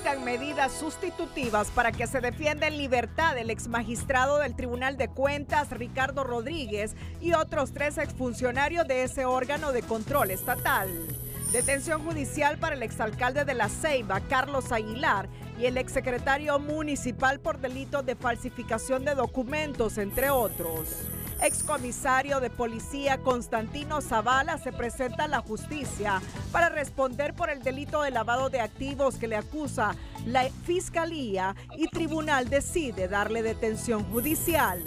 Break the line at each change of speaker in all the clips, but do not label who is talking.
solicitan medidas sustitutivas para que se defienda en libertad el exmagistrado del Tribunal de Cuentas, Ricardo Rodríguez, y otros 3 exfuncionarios de ese órgano de control estatal. Detención judicial para el exalcalde de La Ceiba, Carlos Aguilar, y el exsecretario municipal por delitos de falsificación de documentos, entre otros. Excomisario de policía Constantino Zavala se presenta a la justicia para responder por el delito de lavado de activos que le acusa la Fiscalía, y tribunal decide darle detención judicial.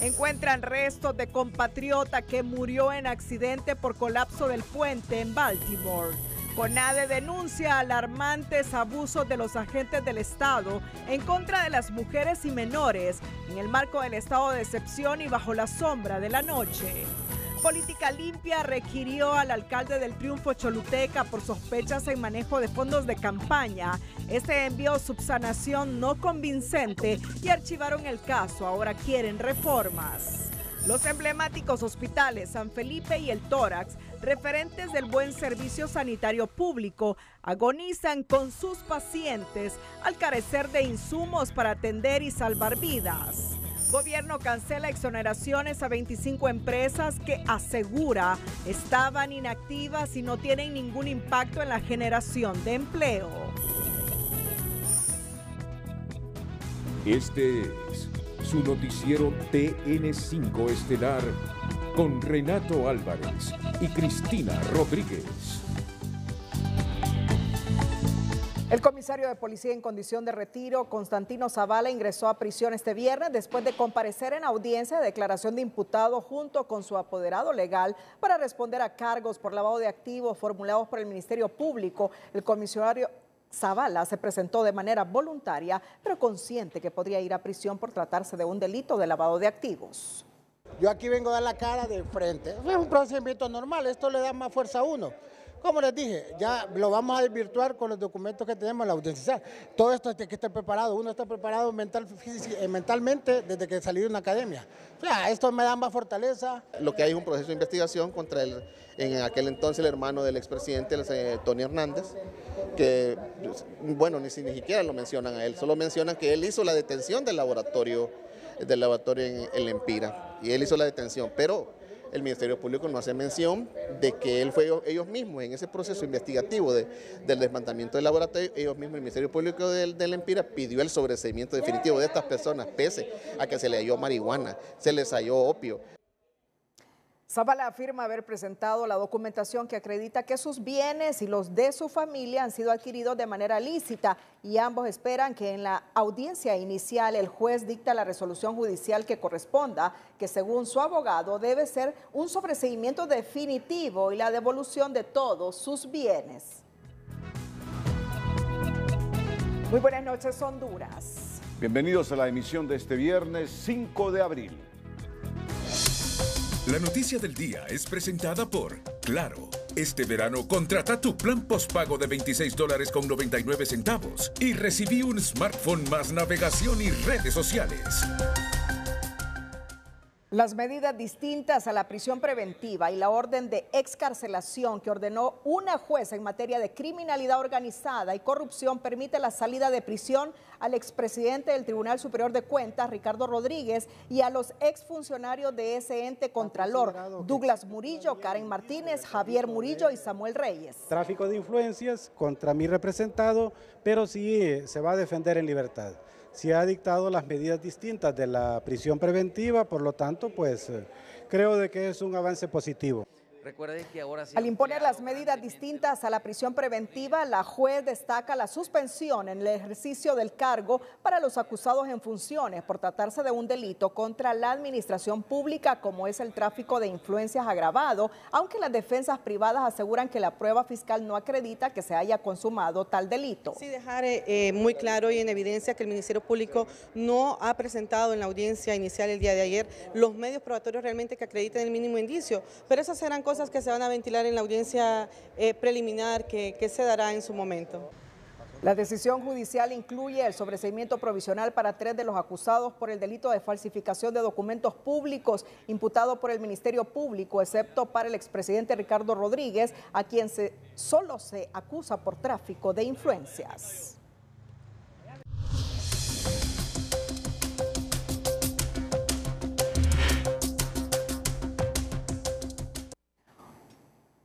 Encuentran restos de compatriota que murió en accidente por colapso del puente en Baltimore. CONADE denuncia alarmantes abusos de los agentes del Estado en contra de las mujeres y menores en el marco del estado de excepción y bajo la sombra de la noche. Política Limpia requirió al alcalde del Triunfo Choluteca por sospechas en manejo de fondos de campaña. Este envió subsanación no convincente y archivaron el caso. Ahora quieren reformas. Los emblemáticos hospitales San Felipe y el Tórax, referentes del buen servicio sanitario público, agonizan con sus pacientes al carecer de insumos para atender y salvar vidas. Gobierno cancela exoneraciones a 25 empresas que asegura estaban inactivas y no tienen ningún impacto en la generación de empleo.
Este es su noticiero TN5 Estelar con Renato Álvarez y Cristina Rodríguez.
El comisario de policía en condición de retiro, Constantino Zavala, ingresó a prisión este viernes después de comparecer en audiencia de declaración de imputado junto con su apoderado legal para responder a cargos por lavado de activos formulados por el Ministerio Público. El comisario Zavala se presentó de manera voluntaria, pero consciente que podría ir a prisión por tratarse de un delito de lavado de activos.
Yo aquí vengo a dar la cara de frente. Es un procedimiento normal, esto le da más fuerza a uno. Como les dije, ya lo vamos a desvirtuar con los documentos que tenemos en la audiencia. Todo esto tiene que estar preparado. Uno está preparado mentalmente desde que salí de una academia. O sea, esto me da más fortaleza.
Lo que hay es un proceso de investigación contra en aquel entonces el hermano del expresidente, Tony Hernández, que, bueno, ni siquiera lo mencionan a él, solo mencionan que él hizo la detención del laboratorio en el Empira, y él hizo la detención, pero el Ministerio Público no hace mención de que él fue ellos mismos en ese proceso investigativo del desmantelamiento del laboratorio. Ellos mismos, el Ministerio Público del Empira pidió el sobreseimiento definitivo de estas personas, pese a que se le halló marihuana, se les halló opio.
Zavala afirma haber presentado la documentación que acredita que sus bienes y los de su familia han sido adquiridos de manera lícita, y ambos esperan que en la audiencia inicial el juez dicta la resolución judicial que corresponda, que según su abogado debe ser un sobreseimiento definitivo y la devolución de todos sus bienes. Muy buenas noches, Honduras.
Bienvenidos a la emisión de este viernes 5 de abril.
La noticia del día es presentada por Claro. Este verano contrata tu plan postpago de $26.99 y recibí un smartphone más navegación y redes sociales.
Las medidas distintas a la prisión preventiva y la orden de excarcelación que ordenó una jueza en materia de criminalidad organizada y corrupción permite la salida de prisión al expresidente del Tribunal Superior de Cuentas, Ricardo Rodríguez, y a los exfuncionarios de ese ente contralor, Douglas Murillo, Karen Martínez, Javier Murillo y Samuel Reyes.
Tráfico de influencias contra mi representado, pero sí se va a defender en libertad. Se ha dictado las medidas distintas de la prisión preventiva, por lo tanto, pues creo de que es un avance positivo.
Al imponer las medidas distintas a la prisión preventiva, la juez destaca la suspensión en el ejercicio del cargo para los acusados en funciones por tratarse de un delito contra la administración pública, como es el tráfico de influencias agravado, aunque las defensas privadas aseguran que la prueba fiscal no acredita que se haya consumado tal delito.
Sí, dejar muy claro y en evidencia que el Ministerio Público no ha presentado en la audiencia inicial el día de ayer los medios probatorios realmente que acrediten el mínimo indicio, pero esas serán cosas que se van a ventilar en la audiencia preliminar que se dará en su momento.
La decisión judicial incluye el sobreseimiento provisional para 3 de los acusados por el delito de falsificación de documentos públicos imputado por el Ministerio Público, excepto para el expresidente Ricardo Rodríguez, a quien solo se acusa por tráfico de influencias.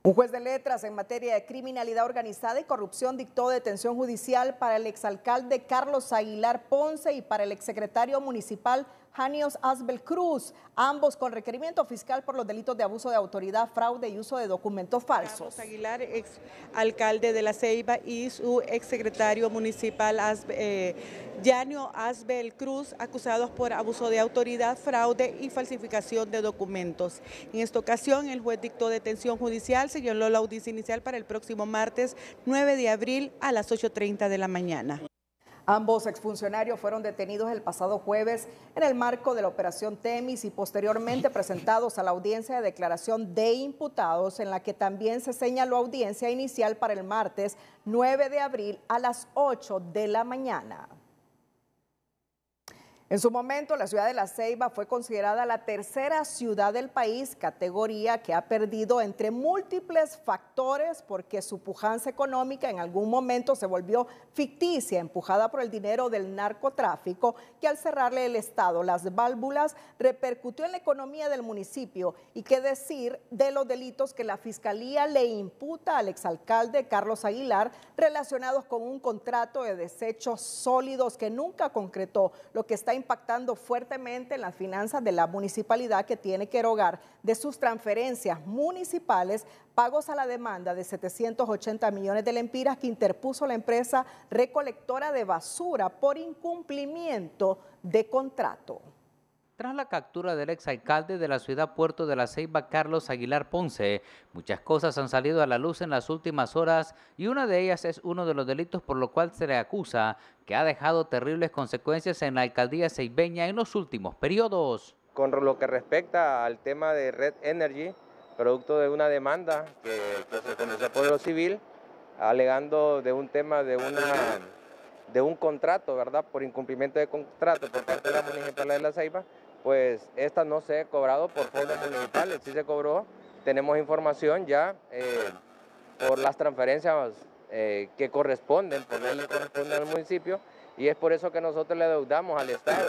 Un juez de letras en materia de criminalidad organizada y corrupción dictó detención judicial para el exalcalde Carlos Aguilar Ponce y para el exsecretario municipal Janios Asbel Cruz, ambos con requerimiento fiscal por los delitos de abuso de autoridad, fraude y uso de documentos falsos.
Carlos Aguilar, exalcalde de La Ceiba, y su exsecretario municipal Janio Asbel Cruz, acusados por abuso de autoridad, fraude y falsificación de documentos. En esta ocasión, el juez dictó detención judicial, señaló la audiencia inicial para el próximo martes 9 de abril a las 8:30 de la mañana.
Ambos exfuncionarios fueron detenidos el pasado jueves en el marco de la operación Temis y posteriormente presentados a la audiencia de declaración de imputados, en la que también se señaló audiencia inicial para el martes 9 de abril a las 8 de la mañana. En su momento, la ciudad de La Ceiba fue considerada la tercera ciudad del país, categoría que ha perdido entre múltiples factores porque su pujanza económica en algún momento se volvió ficticia, empujada por el dinero del narcotráfico, que al cerrarle el Estado las válvulas repercutió en la economía del municipio. Y qué decir de los delitos que la Fiscalía le imputa al exalcalde Carlos Aguilar relacionados con un contrato de desechos sólidos que nunca concretó, lo que está impactando fuertemente en las finanzas de la municipalidad, que tiene que erogar de sus transferencias municipales pagos a la demanda de 780 millones de lempiras que interpuso la empresa recolectora de basura por incumplimiento de contrato.
Tras la captura del exalcalde de la ciudad Puerto de La Ceiba, Carlos Aguilar Ponce, muchas cosas han salido a la luz en las últimas horas y una de ellas es uno de los delitos por lo cual se le acusa, que ha dejado terribles consecuencias en la alcaldía ceibeña en los últimos periodos.
Con lo que respecta al tema de Red Energy, producto de una demanda que se comenzó por lo civil, alegando de un tema de un contrato, ¿verdad? Por incumplimiento de contrato por parte de la Municipalidad de La Ceiba, pues esta no se ha cobrado por fondos municipales, sí se cobró. Tenemos información ya por las transferencias que corresponden, por ley le corresponden al municipio, y es por eso que nosotros le deudamos al Estado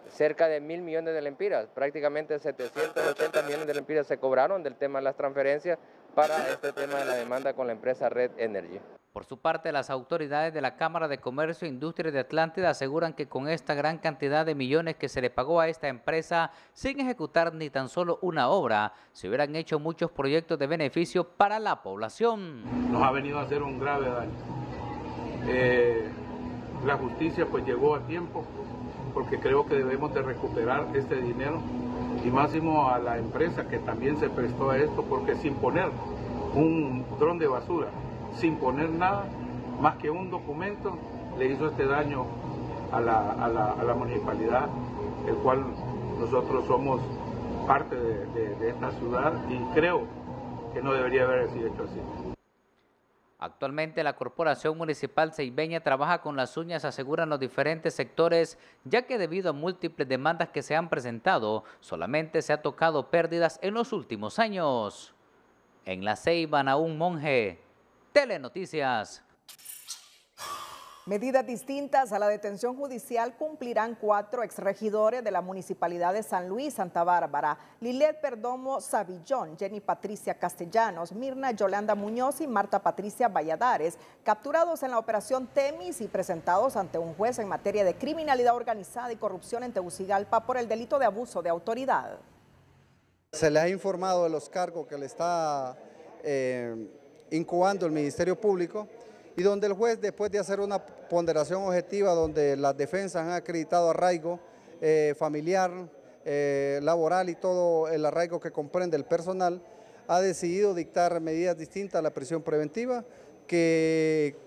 cerca de 1.000 millones de lempiras, prácticamente 780 millones de lempiras se cobraron del tema de las transferencias para este tema de la demanda con la empresa Red Energy.
Por su parte, las autoridades de la Cámara de Comercio e Industria de Atlántida aseguran que con esta gran cantidad de millones que se le pagó a esta empresa, sin ejecutar ni tan solo una obra, se hubieran hecho muchos proyectos de beneficio para la población.
Nos ha venido a hacer un grave daño. La justicia pues llegó a tiempo, porque creo que debemos de recuperar este dinero, y máximo a la empresa que también se prestó a esto, porque sin poner un dron de basura, sin poner nada más que un documento, le hizo este daño a la municipalidad, el cual nosotros somos parte de esta ciudad, y creo que no debería haber sido hecho así.
Actualmente la Corporación Municipal Ceibeña trabaja con las uñas, aseguran los diferentes sectores, ya que debido a múltiples demandas que se han presentado, solamente se ha tocado pérdidas en los últimos años. En La Ceiba, Naún Monge, Telenoticias.
Medidas distintas a la detención judicial cumplirán 4 exregidores de la Municipalidad de San Luis, Santa Bárbara: Lilet Perdomo Savillón, Jenny Patricia Castellanos, Mirna Yolanda Muñoz y Marta Patricia Valladares, capturados en la operación Temis y presentados ante un juez en materia de criminalidad organizada y corrupción en Tegucigalpa por el delito de abuso de autoridad.
Se les ha informado de los cargos que le está incubando el Ministerio Público, y donde el juez, después de hacer una ponderación objetiva donde las defensas han acreditado arraigo familiar, laboral y todo el arraigo que comprende el personal, ha decidido dictar medidas distintas a la prisión preventiva, que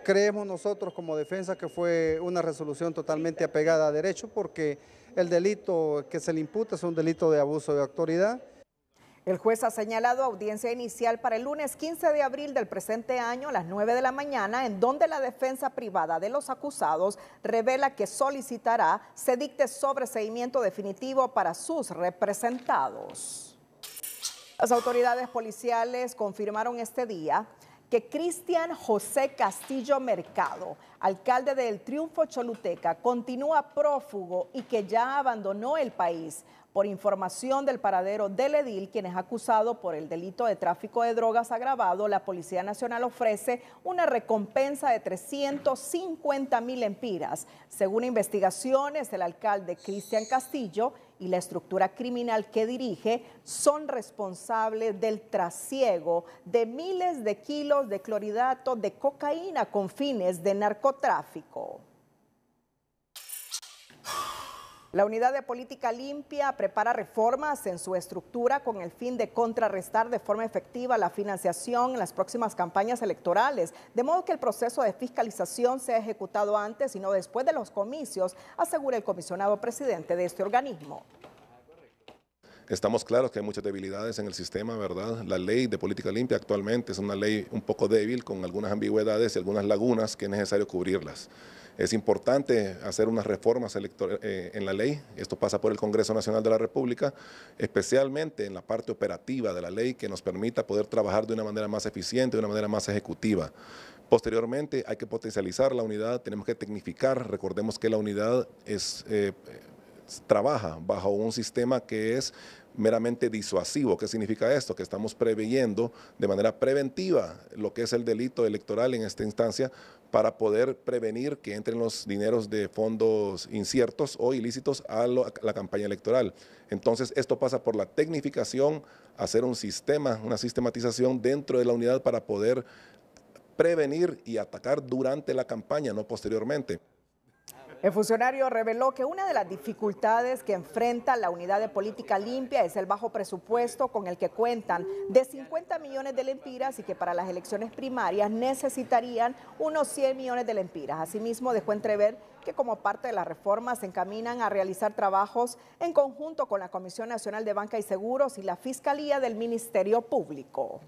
creemos nosotros como defensa que fue una resolución totalmente apegada a derecho, porque el delito que se le imputa es un delito de abuso de autoridad.
El juez ha señalado audiencia inicial para el lunes 15 de abril del presente año a las 9 de la mañana, en donde la defensa privada de los acusados revela que solicitará se dicte sobreseimiento definitivo para sus representados. Las autoridades policiales confirmaron este día que Cristian José Castillo Mercado, alcalde de El Triunfo, Choluteca, continúa prófugo y que ya abandonó el país. Por información del paradero del edil, quien es acusado por el delito de tráfico de drogas agravado, la Policía Nacional ofrece una recompensa de 350.000 empiras. Según investigaciones, el alcalde Cristian Castillo y la estructura criminal que dirige son responsables del trasiego de miles de kilos de clorhidrato de cocaína con fines de narcotráfico. La Unidad de Política Limpia prepara reformas en su estructura con el fin de contrarrestar de forma efectiva la financiación en las próximas campañas electorales, de modo que el proceso de fiscalización sea ejecutado antes y no después de los comicios, asegura el comisionado presidente de este organismo.
Estamos claros que hay muchas debilidades en el sistema, ¿verdad? La ley de política limpia actualmente es una ley un poco débil, con algunas ambigüedades y algunas lagunas que es necesario cubrirlas. Es importante hacer unas reformas en la ley. Esto pasa por el Congreso Nacional de la República, especialmente en la parte operativa de la ley que nos permita poder trabajar de una manera más eficiente, de una manera más ejecutiva. Posteriormente hay que potencializar la unidad, tenemos que tecnificar. Recordemos que la unidad trabaja bajo un sistema que es meramente disuasivo. ¿Qué significa esto? Que estamos preveyendo de manera preventiva lo que es el delito electoral en esta instancia para poder prevenir que entren los dineros de fondos inciertos o ilícitos a la campaña electoral. Entonces, esto pasa por la tecnificación, hacer un sistema, una sistematización dentro de la unidad para poder prevenir y atacar durante la campaña, no posteriormente.
El funcionario reveló que una de las dificultades que enfrenta la Unidad de Política Limpia es el bajo presupuesto con el que cuentan de 50 millones de lempiras y que para las elecciones primarias necesitarían unos 100 millones de lempiras. Asimismo, dejó entrever que como parte de las reformas se encaminan a realizar trabajos en conjunto con la Comisión Nacional de Banca y Seguros y la Fiscalía del Ministerio Público.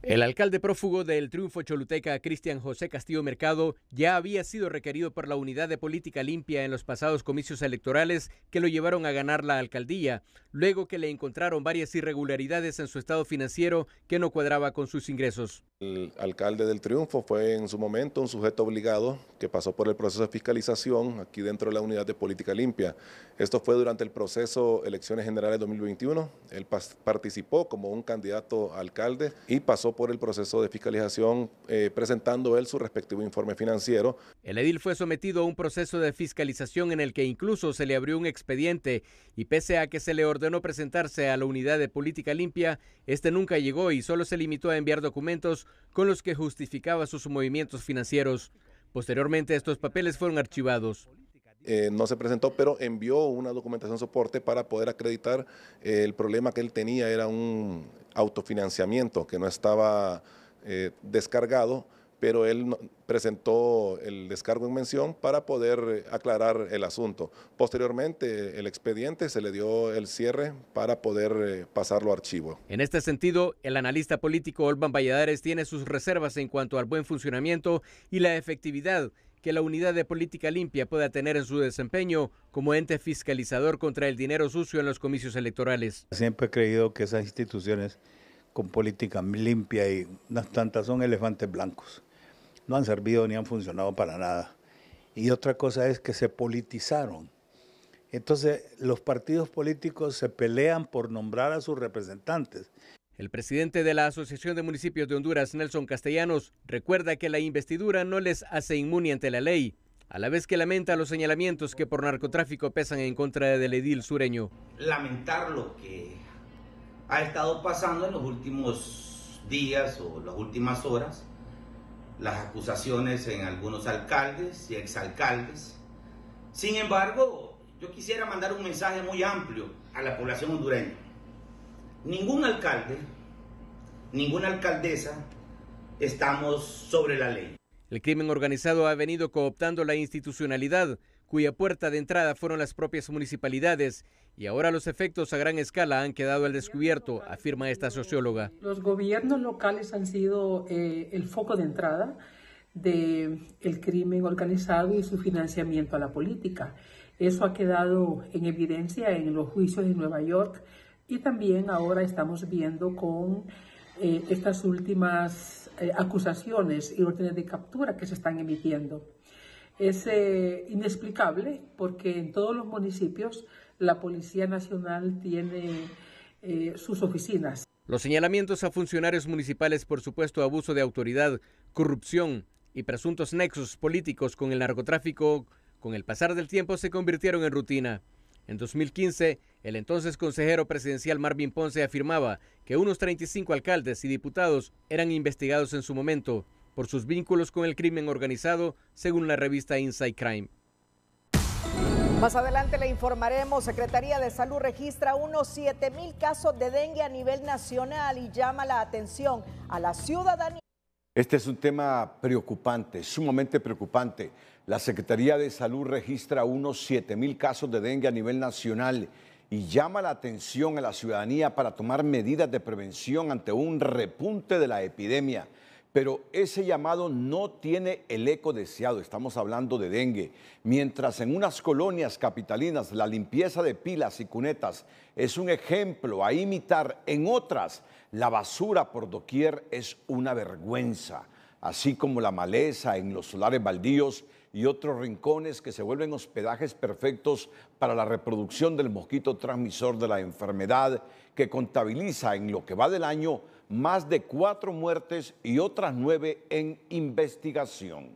El alcalde prófugo de El Triunfo, Choluteca, Cristian José Castillo Mercado, ya había sido requerido por la Unidad de Política Limpia en los pasados comicios electorales que lo llevaron a ganar la alcaldía, luego que le encontraron varias irregularidades en su estado financiero que no cuadraba con sus ingresos.
El alcalde del Triunfo fue en su momento un sujeto obligado que pasó por el proceso de fiscalización aquí dentro de la Unidad de Política Limpia. Esto fue durante el proceso Elecciones Generales 2021. Él participó como un candidato a alcalde y pasó por el proceso de fiscalización presentando él su respectivo informe financiero.
El edil fue sometido a un proceso de fiscalización en el que incluso se le abrió un expediente y pese a que se le ordenó presentarse a la Unidad de Política Limpia, este nunca llegó y solo se limitó a enviar documentos con los que justificaba sus movimientos financieros. Posteriormente, estos papeles fueron archivados.
No se presentó, pero envió una documentación soporte para poder acreditar el problema que él tenía era un autofinanciamiento que no estaba descargado, pero él presentó el descargo en mención para poder aclarar el asunto. Posteriormente, el expediente se le dio el cierre para poder pasarlo a archivo.
En este sentido, el analista político Olvan Valladares tiene sus reservas en cuanto al buen funcionamiento y la efectividad que la Unidad de Política Limpia pueda tener en su desempeño como ente fiscalizador contra el dinero sucio en los comicios electorales.
Siempre he creído que esas instituciones con política limpia y unas tantas son elefantes blancos. No han servido ni han funcionado para nada. Y otra cosa es que se politizaron. Entonces, los partidos políticos se pelean por nombrar a sus representantes.
El presidente de la Asociación de Municipios de Honduras, Nelson Castellanos, recuerda que la investidura no les hace inmune ante la ley, a la vez que lamenta los señalamientos que por narcotráfico pesan en contra del edil sureño.
Lamentar lo que ha estado pasando en los últimos días o las últimas horas, las acusaciones en algunos alcaldes y exalcaldes. Sin embargo, yo quisiera mandar un mensaje muy amplio a la población hondureña. Ningún alcalde, ninguna alcaldesa estamos sobre la ley.
El crimen organizado ha venido cooptando la institucionalidad, cuya puerta de entrada fueron las propias municipalidades, y ahora los efectos a gran escala han quedado al descubierto, afirma esta socióloga.
Los gobiernos locales han sido el foco de entrada del crimen organizado y su financiamiento a la política. Eso ha quedado en evidencia en los juicios de Nueva York Y también ahora estamos viendo con estas últimas acusaciones y órdenes de captura que se están emitiendo. Es inexplicable porque en todos los municipios la Policía Nacional tiene sus oficinas.
Los señalamientos a funcionarios municipales por supuesto abuso de autoridad, corrupción y presuntos nexos políticos con el narcotráfico, con el pasar del tiempo se convirtieron en rutina. En 2015, el entonces consejero presidencial Marvin Ponce afirmaba que unos 35 alcaldes y diputados eran investigados en su momento por sus vínculos con el crimen organizado, según la revista Inside Crime.
Más adelante le informaremos, Secretaría de Salud registra unos 7,000 casos de dengue a nivel nacional y llama la atención a la ciudadanía.
Este es un tema preocupante, sumamente preocupante. La Secretaría de Salud registra unos 7,000 casos de dengue a nivel nacional y llama la atención a la ciudadanía para tomar medidas de prevención ante un repunte de la epidemia. Pero ese llamado no tiene el eco deseado, estamos hablando de dengue. Mientras en unas colonias capitalinas la limpieza de pilas y cunetas es un ejemplo a imitar, en otras la basura por doquier es una vergüenza, así como la maleza en los solares baldíos y otros rincones que se vuelven hospedajes perfectos para la reproducción del mosquito transmisor de la enfermedad, que contabiliza en lo que va del año más de 4 muertes y otras 9 en investigación.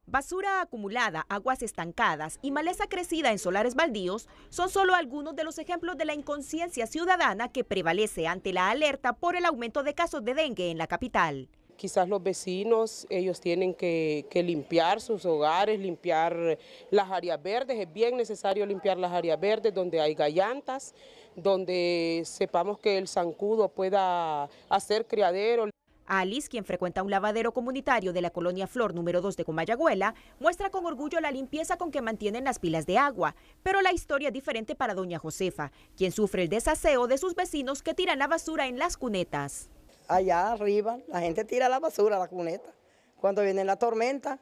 Basura acumulada, aguas estancadas y maleza crecida en solares baldíos son solo algunos de los ejemplos de la inconsciencia ciudadana que prevalece ante la alerta por el aumento de casos de dengue en la capital.
Quizás los vecinos, ellos tienen que limpiar sus hogares, limpiar las áreas verdes. Es bien necesario limpiar las áreas verdes donde hay gallantas, donde sepamos que el zancudo pueda hacer criadero.
Alice, quien frecuenta un lavadero comunitario de la colonia Flor número 2 de Comayagüela, muestra con orgullo la limpieza con que mantienen las pilas de agua. Pero la historia es diferente para doña Josefa, quien sufre el desaseo de sus vecinos que tiran la basura en las cunetas.
Allá arriba la gente tira la basura a la cuneta. Cuando viene la tormenta,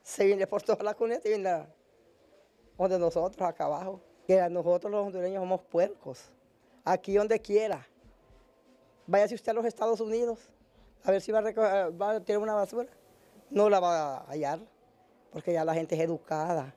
se viene por toda la cuneta y viene donde nosotros, acá abajo. Que nosotros los hondureños somos puercos. Aquí donde quiera. Váyase usted a los Estados Unidos, a ver si va a tirar una basura. No la va a hallar, porque ya la gente es educada.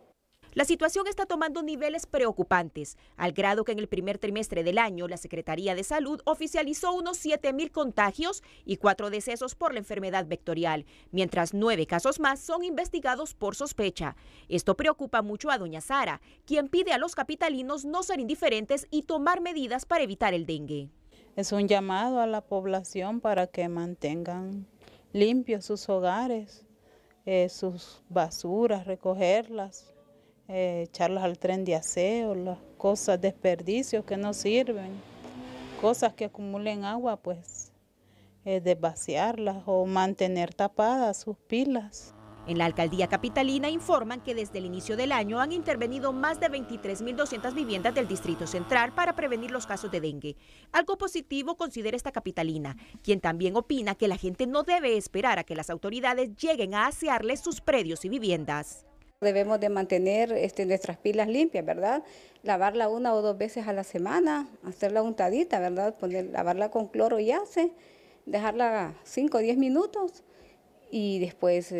La situación está tomando niveles preocupantes, al grado que en el primer trimestre del año la Secretaría de Salud oficializó unos 7,000 contagios y 4 decesos por la enfermedad vectorial, mientras 9 casos más son investigados por sospecha. Esto preocupa mucho a doña Sara, quien pide a los capitalinos no ser indiferentes y tomar medidas para evitar el dengue.
Es un llamado a la población para que mantengan limpios sus hogares, sus basuras, recogerlas, echarlas al tren de aseo, las cosas, desperdicios que no sirven, cosas que acumulen agua, pues desvaciarlas o mantener tapadas sus pilas.
En la alcaldía capitalina informan que desde el inicio del año han intervenido más de 23.200 viviendas del Distrito Central para prevenir los casos de dengue. Algo positivo considera esta capitalina, quien también opina que la gente no debe esperar a que las autoridades lleguen a asearles sus predios y viviendas.
Debemos de mantener nuestras pilas limpias, ¿verdad? Lavarla 1 o 2 veces a la semana, hacerla untadita, ¿verdad? Lavarla con cloro y ace, dejarla 5 o 10 minutos y después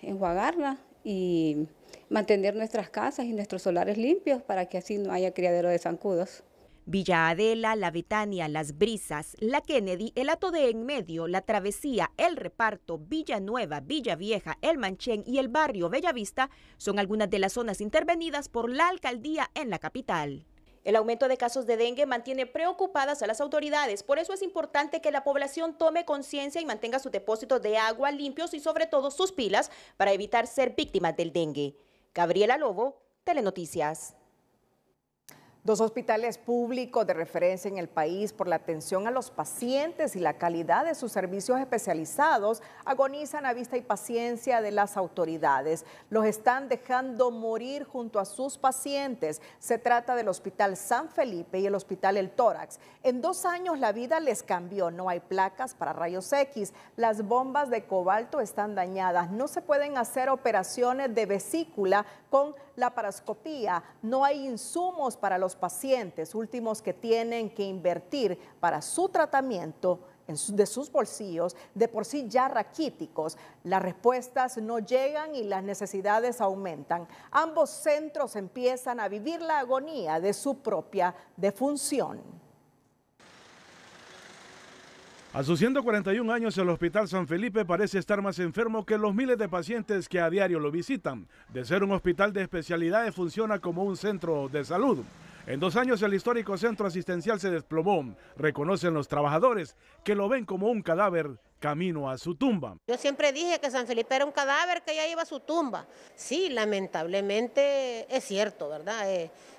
enjuagarla y mantener nuestras casas y nuestros solares limpios para que así no haya criadero de zancudos.
Villa Adela, La Betania, Las Brisas, La Kennedy, el Hato de En Medio, La Travesía, El Reparto, Villanueva, Villa Vieja, El Manchén y el barrio Bellavista son algunas de las zonas intervenidas por la alcaldía en la capital. El aumento de casos de dengue mantiene preocupadas a las autoridades, por eso es importante que la población tome conciencia y mantenga sus depósitos de agua limpios y sobre todo sus pilas para evitar ser víctimas del dengue. Gabriela Lobo, Telenoticias.
2 hospitales públicos de referencia en el país por la atención a los pacientes y la calidad de sus servicios especializados agonizan a vista y paciencia de las autoridades. Los están dejando morir junto a sus pacientes. Se trata del Hospital San Felipe y el Hospital El Tórax. En 2 años la vida les cambió. No hay placas para rayos X. Las bombas de cobalto están dañadas. No se pueden hacer operaciones de vesícula con laparoscopía, no hay insumos para los pacientes, últimos que tienen que invertir para su tratamiento de sus bolsillos, de por sí ya raquíticos. Las respuestas no llegan y las necesidades aumentan. Ambos centros empiezan a vivir la agonía de su propia defunción.
A sus 141 años, el Hospital San Felipe parece estar más enfermo que los miles de pacientes que a diario lo visitan. De ser un hospital de especialidades, funciona como un centro de salud. En 2 años, el histórico centro asistencial se desplomó. Reconocen los trabajadores que lo ven como un cadáver camino a su tumba.
Yo siempre dije que San Felipe era un cadáver que ya iba a su tumba. Sí, lamentablemente es cierto, ¿verdad?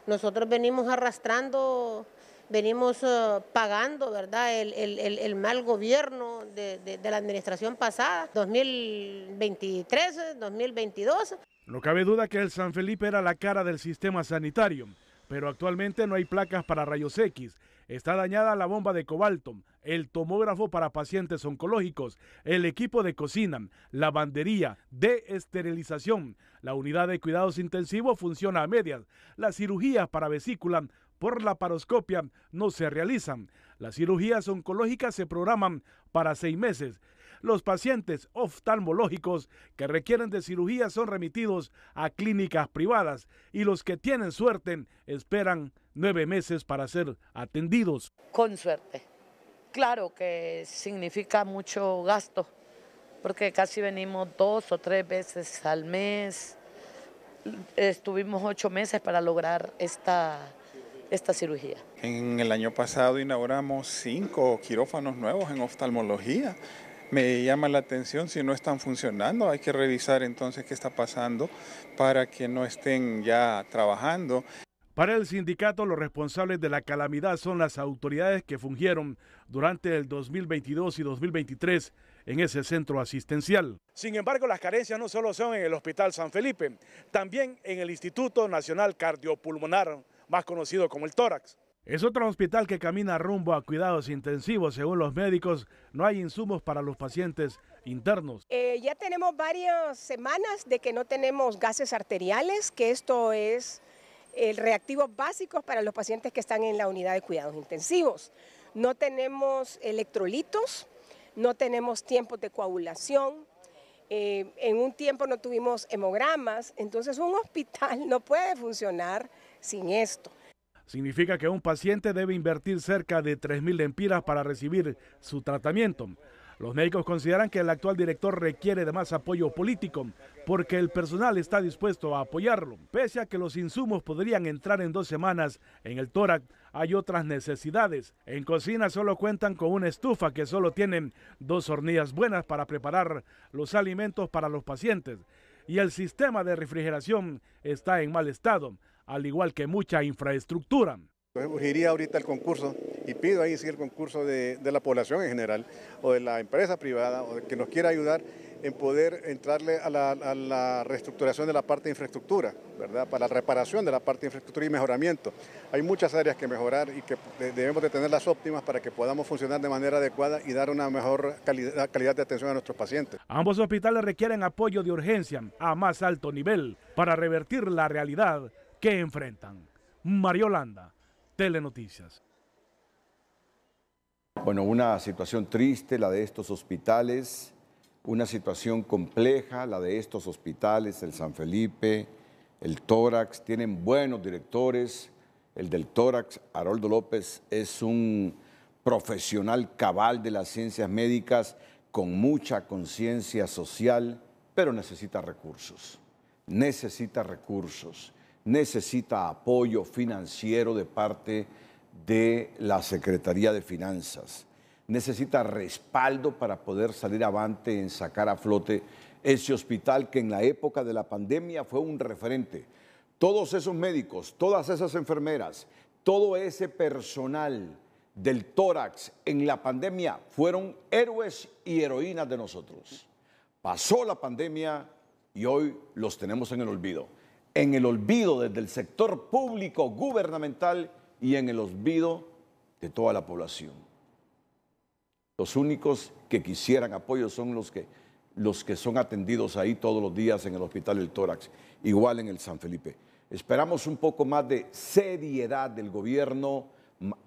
Nosotros venimos arrastrando, venimos pagando, ¿verdad? El mal gobierno de la administración pasada, 2023, 2022.
No cabe duda que el San Felipe era la cara del sistema sanitario, pero actualmente no hay placas para rayos X. Está dañada la bomba de cobalto, el tomógrafo para pacientes oncológicos, el equipo de cocina, lavandería, de esterilización. La unidad de cuidados intensivos funciona a medias. Las cirugías para vesícula por laparoscopia no se realizan. Las cirugías oncológicas se programan para 6 meses. Los pacientes oftalmológicos que requieren de cirugía son remitidos a clínicas privadas y los que tienen suerte esperan 9 meses para ser atendidos.
Con suerte. Claro que significa mucho gasto, porque casi venimos 2 o 3 veces al mes. Estuvimos 8 meses para lograr esta cirugía.
En el año pasado inauguramos 5 quirófanos nuevos en oftalmología. Me llama la atención si no están funcionando, hay que revisar entonces qué está pasando para que no estén ya trabajando.
Para el sindicato, los responsables de la calamidad son las autoridades que fungieron durante el 2022 y 2023 en ese centro asistencial. Sin embargo, las carencias no solo son en el Hospital San Felipe, también en el Instituto Nacional Cardiopulmonar, más conocido como el tórax. Es otro hospital que camina rumbo a cuidados intensivos. Según los médicos, no hay insumos para los pacientes internos.
Ya tenemos varias semanas de que no tenemos gases arteriales, que esto es el reactivo básico para los pacientes que están en la unidad de cuidados intensivos. No tenemos electrolitos, no tenemos tiempos de coagulación. En un tiempo no tuvimos hemogramas, entonces un hospital no puede funcionar sin esto.
Significa que un paciente debe invertir cerca de 3.000 lempiras para recibir su tratamiento. Los médicos consideran que el actual director requiere de más apoyo político porque el personal está dispuesto a apoyarlo. Pese a que los insumos podrían entrar en 2 semanas, en el tórax hay otras necesidades. En cocina solo cuentan con una estufa que solo tienen 2 hornillas buenas para preparar los alimentos para los pacientes. Y el sistema de refrigeración está en mal estado, al igual que mucha infraestructura.
Urgiría ahorita el concurso y pido ahí sí el concurso de la población en general o de la empresa privada o que nos quiera ayudar en poder entrarle a la reestructuración de la parte de infraestructura, ¿verdad? Para la reparación de la parte de infraestructura y mejoramiento. Hay muchas áreas que mejorar y que debemos de tenerlas óptimas para que podamos funcionar de manera adecuada y dar una mejor calidad de atención a nuestros pacientes.
Ambos hospitales requieren apoyo de urgencia a más alto nivel para revertir la realidad que enfrentan. Mario Landa, Telenoticias.
Bueno, una situación triste la de estos hospitales, una situación compleja la de estos hospitales, el San Felipe, el tórax, tienen buenos directores. El del tórax, Haroldo López, es un profesional cabal de las ciencias médicas con mucha conciencia social, pero necesita recursos, necesita apoyo financiero de parte de la Secretaría de Finanzas, necesita respaldo para poder salir avante en sacar a flote ese hospital que en la época de la pandemia fue un referente. Todos esos médicos, todas esas enfermeras, todo ese personal del tórax en la pandemia fueron héroes y heroínas de nosotros. Pasó la pandemia y hoy los tenemos en el olvido. En el olvido desde el sector público gubernamental y en el olvido de toda la población. Los únicos que quisieran apoyo son los que los que son atendidos ahí todos los días en el Hospital El Tórax, igual en el San Felipe. Esperamos un poco más de seriedad del gobierno,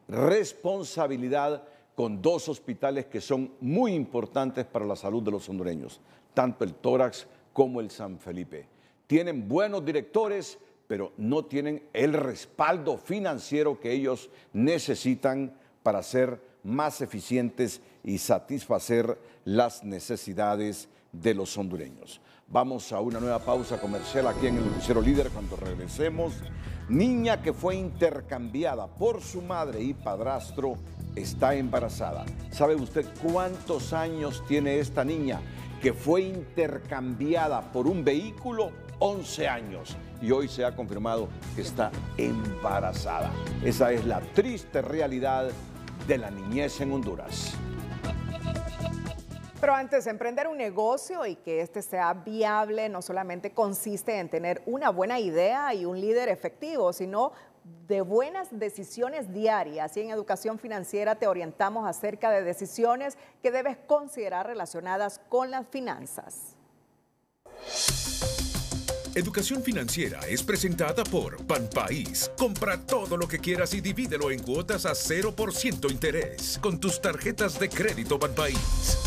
responsabilidad con dos hospitales que son muy importantes para la salud de los hondureños, tanto el Tórax como el San Felipe. Tienen buenos directores, pero no tienen el respaldo financiero que ellos necesitan para ser más eficientes y satisfacer las necesidades de los hondureños. Vamos a una nueva pausa comercial aquí en el Noticiero Líder. Cuando regresemos, niña que fue intercambiada por su madre y padrastro está embarazada. ¿Sabe usted cuántos años tiene esta niña que fue intercambiada por un vehículo? 11 años. Y hoy se ha confirmado que está embarazada. Esa es la triste realidad de la niñez en Honduras.
Pero antes de emprender un negocio y que este sea viable, no solamente consiste en tener una buena idea y un líder efectivo, sino de buenas decisiones diarias. Y en Educación Financiera te orientamos acerca de decisiones que debes considerar relacionadas con las finanzas.
Educación Financiera es presentada por Banpaís. Compra todo lo que quieras y divídelo en cuotas a 0% interés con tus tarjetas de crédito Banpaís.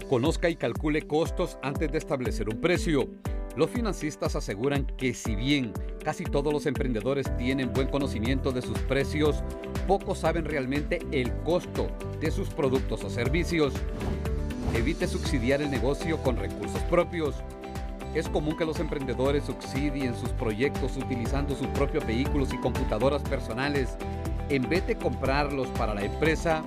Conozca y calcule costos antes de establecer un precio. Los financistas aseguran que si bien casi todos los emprendedores tienen buen conocimiento de sus precios, pocos saben realmente el costo de sus productos o servicios. Evite subsidiar el negocio con recursos propios. Es común que los emprendedores subsidien sus proyectos utilizando sus propios vehículos y computadoras personales en vez de comprarlos para la empresa.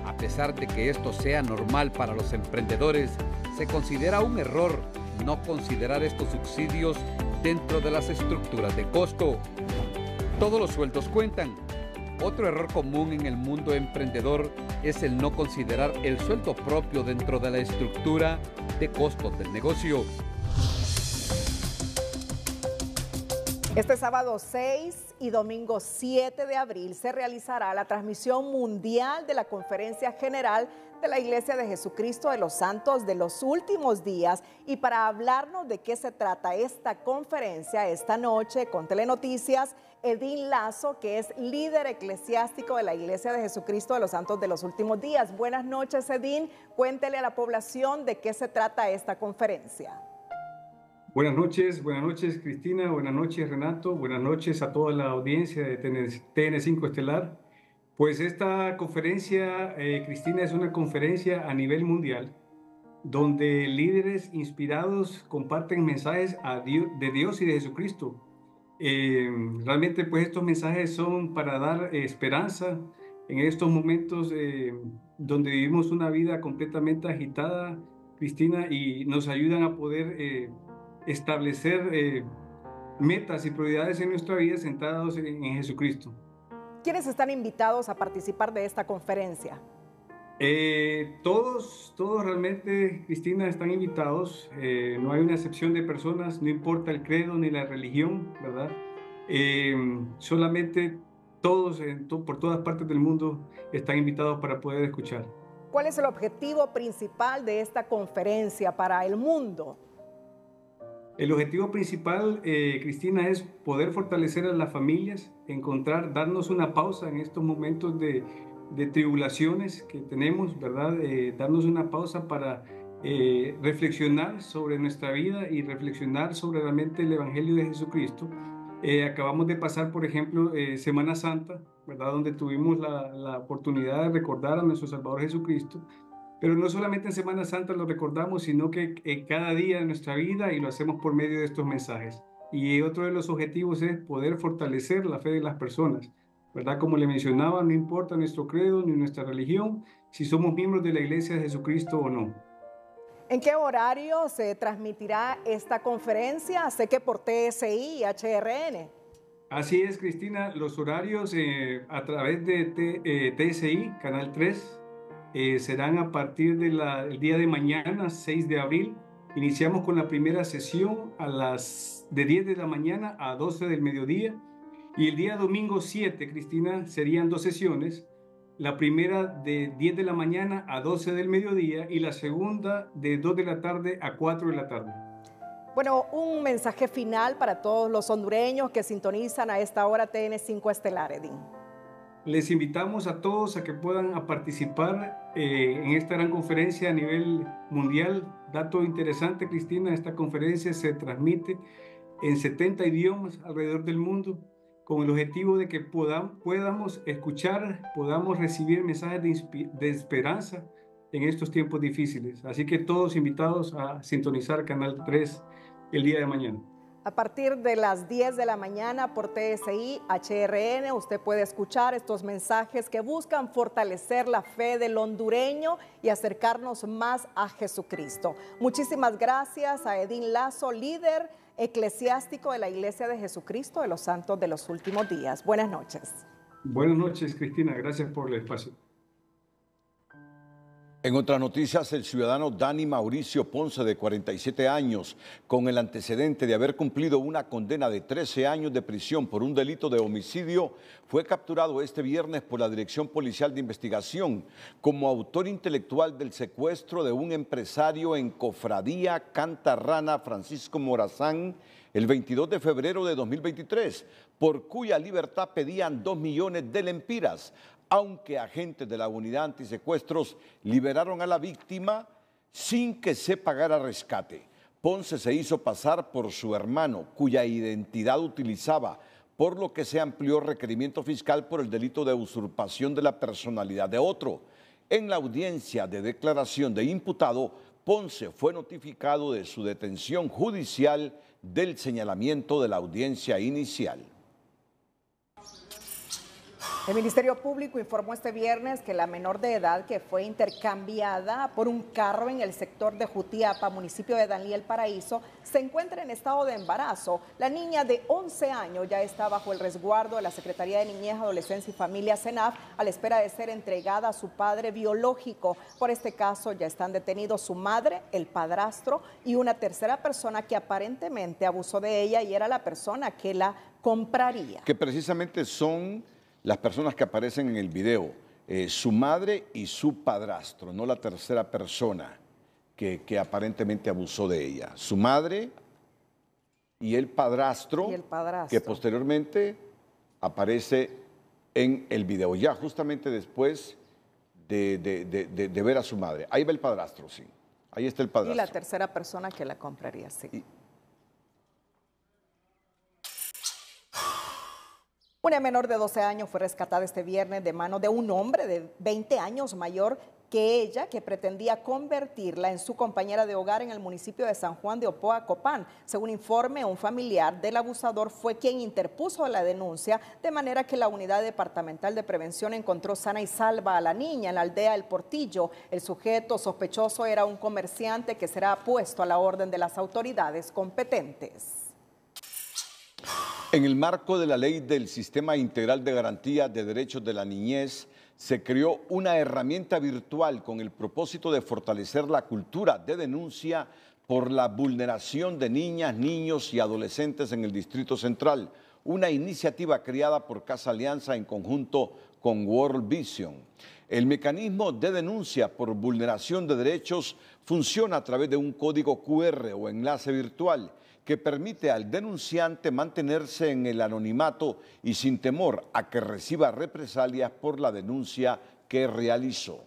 A pesar de que esto sea normal para los emprendedores, se considera un error no considerar estos subsidios dentro de las estructuras de costo. Todos los sueldos cuentan. Otro error común en el mundo emprendedor es el no considerar el sueldo propio dentro de la estructura de costos del negocio.
Este sábado 6 y domingo 7 de abril se realizará la transmisión mundial de la Conferencia General de la Iglesia de Jesucristo de los Santos de los Últimos Días. Y para hablarnos de qué se trata esta conferencia esta noche con Telenoticias, Edín Lazo, que es líder eclesiástico de la Iglesia de Jesucristo de los Santos de los Últimos Días. Buenas noches, Edín. Cuéntele a la población de qué se trata esta conferencia.
Buenas noches, Cristina, buenas noches, Renato, buenas noches a toda la audiencia de TN5 Estelar. Pues esta conferencia, Cristina, es una conferencia a nivel mundial donde líderes inspirados comparten mensajes de Dios y de Jesucristo. Realmente pues estos mensajes son para dar esperanza en estos momentos donde vivimos una vida completamente agitada, Cristina, y nos ayudan a poder establecer metas y prioridades en nuestra vida centrados en Jesucristo.
¿Quiénes están invitados a participar de esta conferencia?
Todos realmente, Cristina, están invitados. No hay una excepción de personas, no importa el credo ni la religión, ¿verdad? Solamente todos por todas partes del mundo están invitados para poder escuchar.
¿Cuál es el objetivo principal de esta conferencia para el mundo?
El objetivo principal, Cristina, es poder fortalecer a las familias, darnos una pausa en estos momentos de tribulaciones que tenemos, ¿verdad? Darnos una pausa para reflexionar sobre nuestra vida y reflexionar sobre realmente el Evangelio de Jesucristo. Acabamos de pasar, por ejemplo, Semana Santa, ¿verdad? Donde tuvimos la oportunidad de recordar a nuestro Salvador Jesucristo. Pero no solamente en Semana Santa lo recordamos, sino que cada día de nuestra vida, y lo hacemos por medio de estos mensajes. Y otro de los objetivos es poder fortalecer la fe de las personas, ¿verdad? Como le mencionaba, no importa nuestro credo ni nuestra religión, si somos miembros de la Iglesia de Jesucristo o no.
¿En qué horario se transmitirá esta conferencia? Sé que por TSI y HRN.
Así es, Cristina, los horarios a través de TSI, Canal 3, serán a partir del día de mañana, 6 de abril. Iniciamos con la primera sesión de 10 de la mañana a 12 del mediodía. Y el día domingo 7, Cristina, serían 2 sesiones. La primera de 10 de la mañana a 12 del mediodía y la segunda de 2 de la tarde a 4 de la tarde.
Bueno, un mensaje final para todos los hondureños que sintonizan a esta hora TN5 Estelar, Edín.
Les invitamos a todos a que puedan participar en esta gran conferencia a nivel mundial. Dato interesante, Cristina, esta conferencia se transmite en 70 idiomas alrededor del mundo, con el objetivo de que podamos escuchar, podamos recibir mensajes de esperanza en estos tiempos difíciles. Así que todos invitados a sintonizar Canal 3 el día de mañana.
A partir de las 10 de la mañana por TSI, HRN, usted puede escuchar estos mensajes que buscan fortalecer la fe del hondureño y acercarnos más a Jesucristo. Muchísimas gracias a Edín Lazo, líder eclesiástico de la Iglesia de Jesucristo de los Santos de los Últimos Días. Buenas noches.
Buenas noches, Cristina. Gracias por el espacio.
En otras noticias, el ciudadano Dani Mauricio Ponce, de 47 años, con el antecedente de haber cumplido una condena de 13 años de prisión por un delito de homicidio, fue capturado este viernes por la Dirección Policial de Investigación como autor intelectual del secuestro de un empresario en Cofradía Cantarrana, Francisco Morazán, el 22 de febrero de 2023, por cuya libertad pedían 2 millones de lempiras, aunque agentes de la unidad antisecuestros liberaron a la víctima sin que se pagara rescate. Ponce se hizo pasar por su hermano, cuya identidad utilizaba, por lo que se amplió requerimiento fiscal por el delito de usurpación de la personalidad de otro. En la audiencia de declaración de imputado, Ponce fue notificado de su detención judicial del señalamiento de la audiencia inicial.
El Ministerio Público informó este viernes que la menor de edad que fue intercambiada por un carro en el sector de Jutiapa, municipio de Danlí, El Paraíso, se encuentra en estado de embarazo. La niña de 11 años ya está bajo el resguardo de la Secretaría de Niñez, Adolescencia y Familia, SENAF, a la espera de ser entregada a su padre biológico. Por este caso ya están detenidos su madre, el padrastro y una tercera persona que aparentemente abusó de ella y era la persona que la compraría.
Que precisamente son las personas que aparecen en el video, su madre y su padrastro, no la tercera persona que aparentemente abusó de ella. Su madre y el padrastro, que posteriormente aparece en el video, ya justamente después de ver a su madre. Ahí va el padrastro, sí. Ahí está el padrastro.
Y la tercera persona que la compraría, sí. Una menor de 12 años fue rescatada este viernes de manos de un hombre de 20 años mayor que ella, que pretendía convertirla en su compañera de hogar en el municipio de San Juan de Opoa, Copán. Según informe, un familiar del abusador fue quien interpuso la denuncia, de manera que la Unidad Departamental de Prevención encontró sana y salva a la niña en la aldea El Portillo. El sujeto sospechoso era un comerciante que será puesto a la orden de las autoridades competentes.
En el marco de la ley del Sistema Integral de Garantía de Derechos de la Niñez, se creó una herramienta virtual con el propósito de fortalecer la cultura de denuncia por la vulneración de niñas, niños y adolescentes en el Distrito Central, una iniciativa creada por Casa Alianza en conjunto con World Vision. El mecanismo de denuncia por vulneración de derechos funciona a través de un código QR o enlace virtual que permite al denunciante mantenerse en el anonimato y sin temor a que reciba represalias por la denuncia que realizó.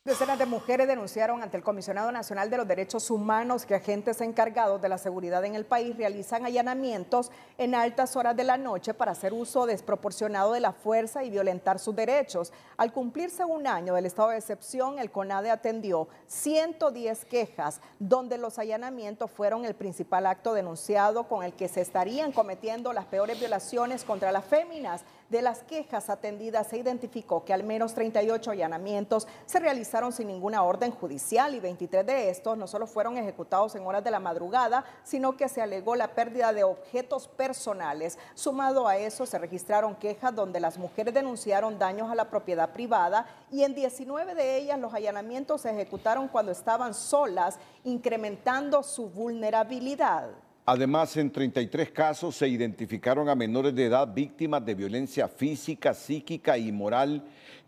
Decenas de mujeres denunciaron ante el Comisionado Nacional de los Derechos Humanos que agentes encargados de la seguridad en el país realizan allanamientos en altas horas de la noche para hacer uso desproporcionado de la fuerza y violentar sus derechos. Al cumplirse un año del estado de excepción, el CONADE atendió 110 quejas, donde los allanamientos fueron el principal acto denunciado con el que se estarían cometiendo las peores violaciones contra las féminas. De las quejas atendidas se identificó que al menos 38 allanamientos se realizaron sin ninguna orden judicial y 23 de estos no solo fueron ejecutados en horas de la madrugada, sino que se alegó la pérdida de objetos personales. Sumado a eso, se registraron quejas donde las mujeres denunciaron daños a la propiedad privada y en 19 de ellas los allanamientos se ejecutaron cuando estaban solas, incrementando su vulnerabilidad.
Además, en 33 casos se identificaron a menores de edad víctimas de violencia física, psíquica y moral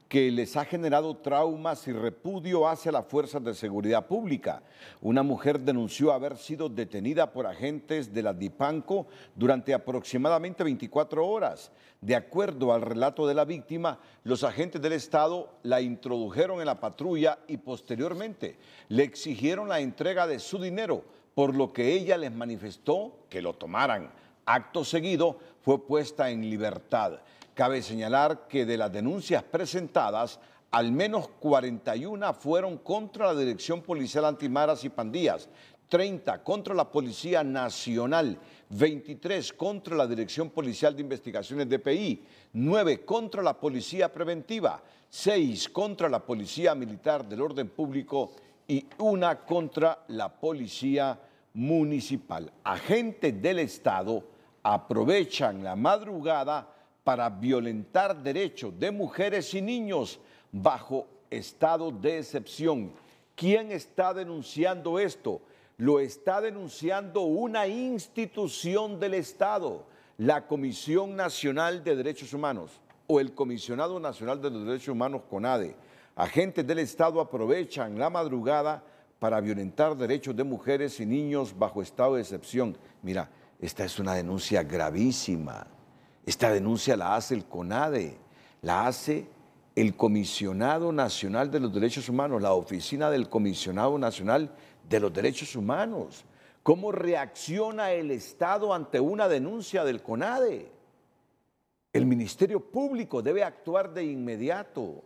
que les ha generado traumas y repudio hacia las fuerzas de seguridad pública. Una mujer denunció haber sido detenida por agentes de la DIPANCO durante aproximadamente 24 horas. De acuerdo al relato de la víctima, los agentes del Estado la introdujeron en la patrulla y posteriormente le exigieron la entrega de su dinero, por lo que ella les manifestó que lo tomaran. Acto seguido fue puesta en libertad. Cabe señalar que de las denuncias presentadas, al menos 41 fueron contra la Dirección Policial Antimaras y Pandillas, 30 contra la Policía Nacional, 23 contra la Dirección Policial de Investigaciones DPI, 9 contra la Policía Preventiva, 6 contra la Policía Militar del Orden Público y 1 contra la Policía Municipal. Agentes del Estado aprovechan la madrugada para violentar derechos de mujeres y niños bajo estado de excepción. ¿Quién está denunciando esto? Lo está denunciando una institución del Estado, la Comisión Nacional de Derechos Humanos o el Comisionado Nacional de los Derechos Humanos, CONADE. Agentes del Estado aprovechan la madrugada para violentar derechos de mujeres y niños bajo estado de excepción. Mira, esta es una denuncia gravísima. Esta denuncia la hace el CONADE, la hace el Comisionado Nacional de los Derechos Humanos, la Oficina del Comisionado Nacional de los Derechos Humanos. ¿Cómo reacciona el Estado ante una denuncia del CONADE? El Ministerio Público debe actuar de inmediato.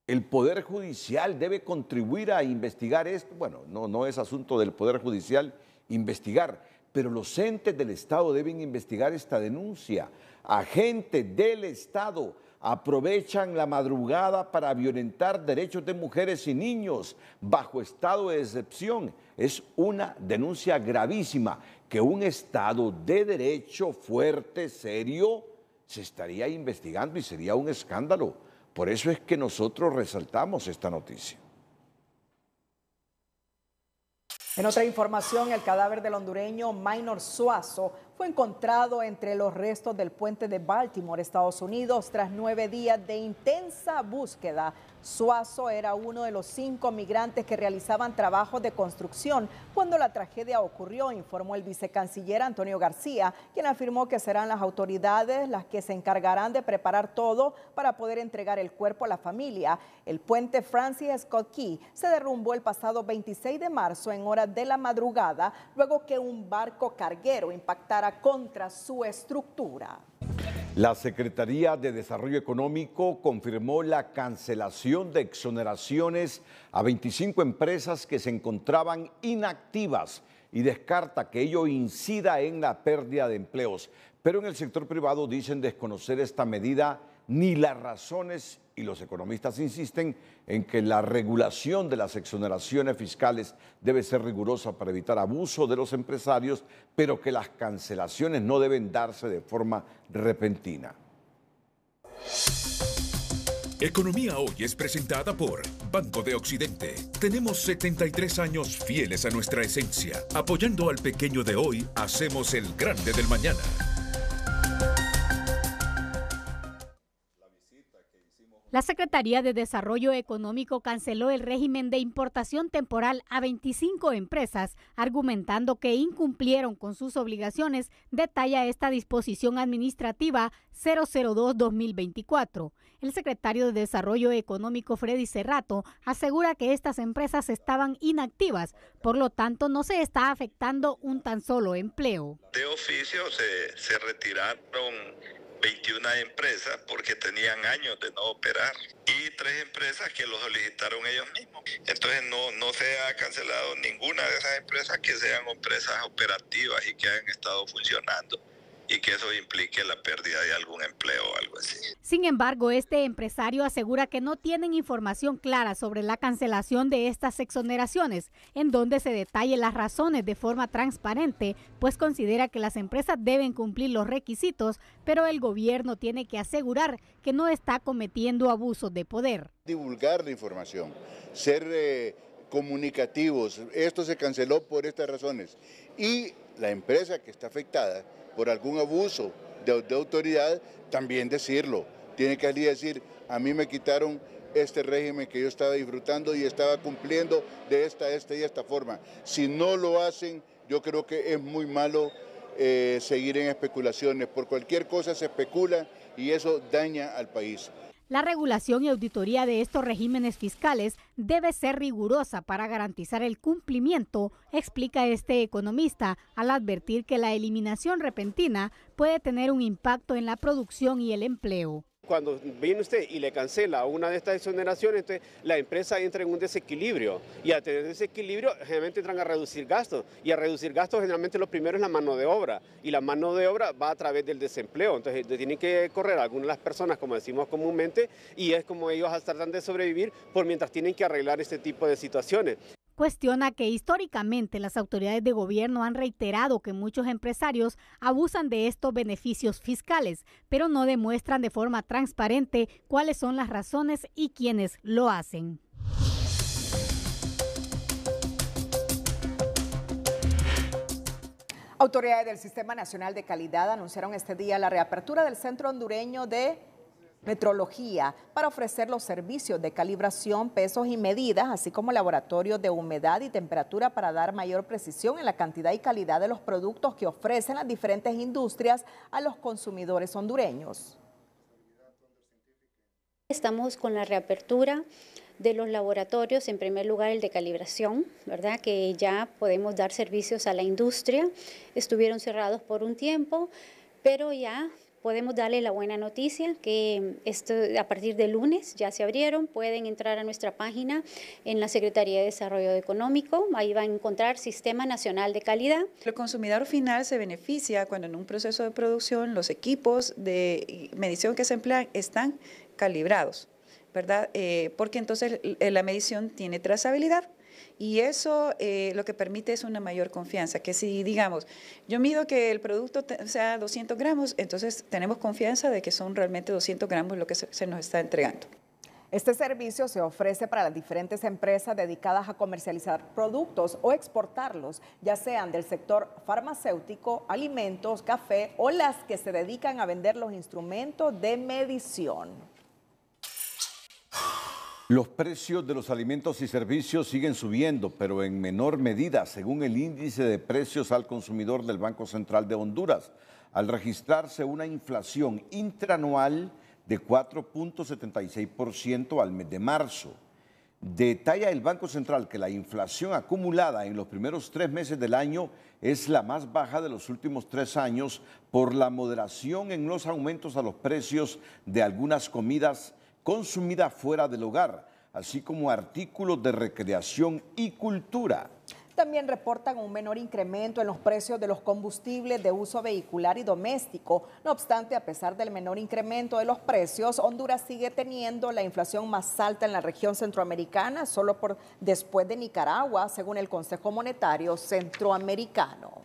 El Poder Judicial debe contribuir a investigar esto. Bueno, no es asunto del Poder Judicial investigar, pero los entes del Estado deben investigar esta denuncia. Agentes del Estado aprovechan la madrugada para violentar derechos de mujeres y niños bajo estado de excepción. Es una denuncia gravísima que un Estado de derecho fuerte, serio, se estaría investigando y sería un escándalo. Por eso es que nosotros resaltamos esta noticia.
En otra información, el cadáver del hondureño Minor Suazo fue encontrado entre los restos del puente de Baltimore, Estados Unidos, tras 9 días de intensa búsqueda. Suazo era uno de los 5 migrantes que realizaban trabajos de construcción cuando la tragedia ocurrió, informó el vicecanciller Antonio García, quien afirmó que serán las autoridades las que se encargarán de preparar todo para poder entregar el cuerpo a la familia. El puente Francis Scott Key se derrumbó el pasado 26 de marzo en horas de la madrugada, luego que un barco carguero impactara contra su estructura.
La Secretaría de Desarrollo Económico confirmó la cancelación de exoneraciones a 25 empresas que se encontraban inactivas y descarta que ello incida en la pérdida de empleos. Pero en el sector privado dicen desconocer esta medida ni las razones, y los economistas insisten en que la regulación de las exoneraciones fiscales debe ser rigurosa para evitar abuso de los empresarios, pero que las cancelaciones no deben darse de forma repentina.
Economía Hoy es presentada por Banco de Occidente. Tenemos 73 años fieles a nuestra esencia. Apoyando al pequeño de hoy, hacemos el grande del mañana.
La Secretaría de Desarrollo Económico canceló el régimen de importación temporal a 25 empresas, argumentando que incumplieron con sus obligaciones, detalla esta disposición administrativa 002-2024. El secretario de Desarrollo Económico, Freddy Cerrato, asegura que estas empresas estaban inactivas, por lo tanto no se está afectando un tan solo empleo.
De oficio se retiraron 21 empresas porque tenían años de no operar y 3 empresas que lo solicitaron ellos mismos. Entonces no se ha cancelado ninguna de esas empresas que sean empresas operativas y que hayan estado funcionando y que eso implique la pérdida de algún empleo o algo así.
Sin embargo, este empresario asegura que no tienen información clara sobre la cancelación de estas exoneraciones, en donde se detalle las razones de forma transparente, pues considera que las empresas deben cumplir los requisitos, pero el gobierno tiene que asegurar que no está cometiendo abusos de poder.
Divulgar la información, ser comunicativos. Esto se canceló por estas razones. Y la empresa que está afectada por algún abuso de autoridad, también decirlo. Tiene que decir, a mí me quitaron este régimen que yo estaba disfrutando y estaba cumpliendo de esta y esta forma. Si no lo hacen, yo creo que es muy malo seguir en especulaciones. Por cualquier cosa se especula y eso daña al país.
La regulación y auditoría de estos regímenes fiscales debe ser rigurosa para garantizar el cumplimiento, explica este economista, al advertir que la eliminación repentina puede tener un impacto en la producción y el empleo.
Cuando viene usted y le cancela una de estas exoneraciones, entonces la empresa entra en un desequilibrio y al tener desequilibrio generalmente entran a reducir gastos y a reducir gastos generalmente lo primero es la mano de obra y la mano de obra va a través del desempleo, entonces tienen que correr algunas de las personas como decimos comúnmente y es como ellos tratan de sobrevivir por mientras tienen que arreglar este tipo de situaciones.
Cuestiona que históricamente las autoridades de gobierno han reiterado que muchos empresarios abusan de estos beneficios fiscales, pero no demuestran de forma transparente cuáles son las razones y quiénes lo hacen.
Autoridades del Sistema Nacional de Calidad anunciaron este día la reapertura del Centro Hondureño de Metrología para ofrecer los servicios de calibración, pesos y medidas, así como laboratorios de humedad y temperatura para dar mayor precisión en la cantidad y calidad de los productos que ofrecen las diferentes industrias a los consumidores hondureños.
Estamos con la reapertura de los laboratorios, en primer lugar el de calibración, ¿verdad? Que ya podemos dar servicios a la industria. Estuvieron cerrados por un tiempo, pero ya podemos darle la buena noticia que a partir de lunes ya se abrieron. Pueden entrar a nuestra página en la Secretaría de Desarrollo Económico. Ahí van a encontrar Sistema Nacional de Calidad.
El consumidor final se beneficia cuando en un proceso de producción los equipos de medición que se emplean están calibrados, ¿verdad? Porque entonces la medición tiene trazabilidad. Y eso lo que permite es una mayor confianza, que si digamos, yo mido que el producto sea 200 gramos, entonces tenemos confianza de que son realmente 200 gramos lo que se nos está entregando.
Este servicio se ofrece para las diferentes empresas dedicadas a comercializar productos o exportarlos, ya sean del sector farmacéutico, alimentos, café o las que se dedican a vender los instrumentos de medición.
Los precios de los alimentos y servicios siguen subiendo, pero en menor medida, según el índice de precios al consumidor del Banco Central de Honduras, al registrarse una inflación intraanual de 4.76% al mes de marzo. Detalla el Banco Central que la inflación acumulada en los primeros 3 meses del año es la más baja de los últimos 3 años por la moderación en los aumentos a los precios de algunas comidas consumida fuera del hogar, así como artículos de recreación y cultura.
También reportan un menor incremento en los precios de los combustibles de uso vehicular y doméstico. No obstante, a pesar del menor incremento de los precios, Honduras sigue teniendo la inflación más alta en la región centroamericana, solo por después de Nicaragua, según el Consejo Monetario Centroamericano.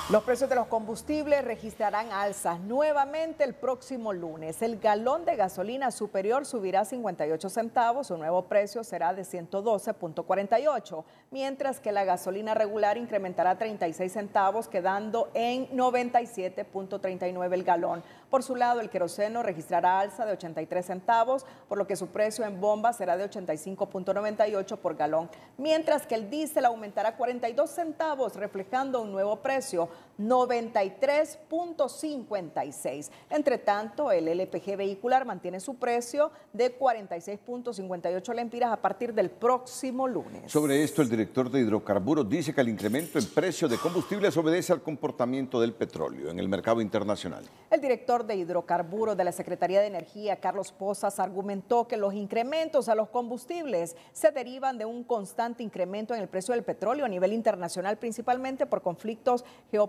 Los precios de los combustibles registrarán alzas nuevamente el próximo lunes. El galón de gasolina superior subirá 58 centavos, su nuevo precio será de 112.48, mientras que la gasolina regular incrementará 36 centavos, quedando en 97.39 el galón. Por su lado, el queroseno registrará alza de 83 centavos, por lo que su precio en bomba será de 85.98 por galón, mientras que el diésel aumentará 42 centavos, reflejando un nuevo precio, 93.56. Entre tanto, el LPG vehicular mantiene su precio de 46.58 lempiras a partir del próximo lunes.
Sobre esto, el director de hidrocarburos dice que el incremento en precio de combustibles obedece al comportamiento del petróleo en el mercado internacional.
El director de hidrocarburos de la Secretaría de Energía, Carlos Pozas, argumentó que los incrementos a los combustibles se derivan de un constante incremento en el precio del petróleo a nivel internacional, principalmente por conflictos geopolíticos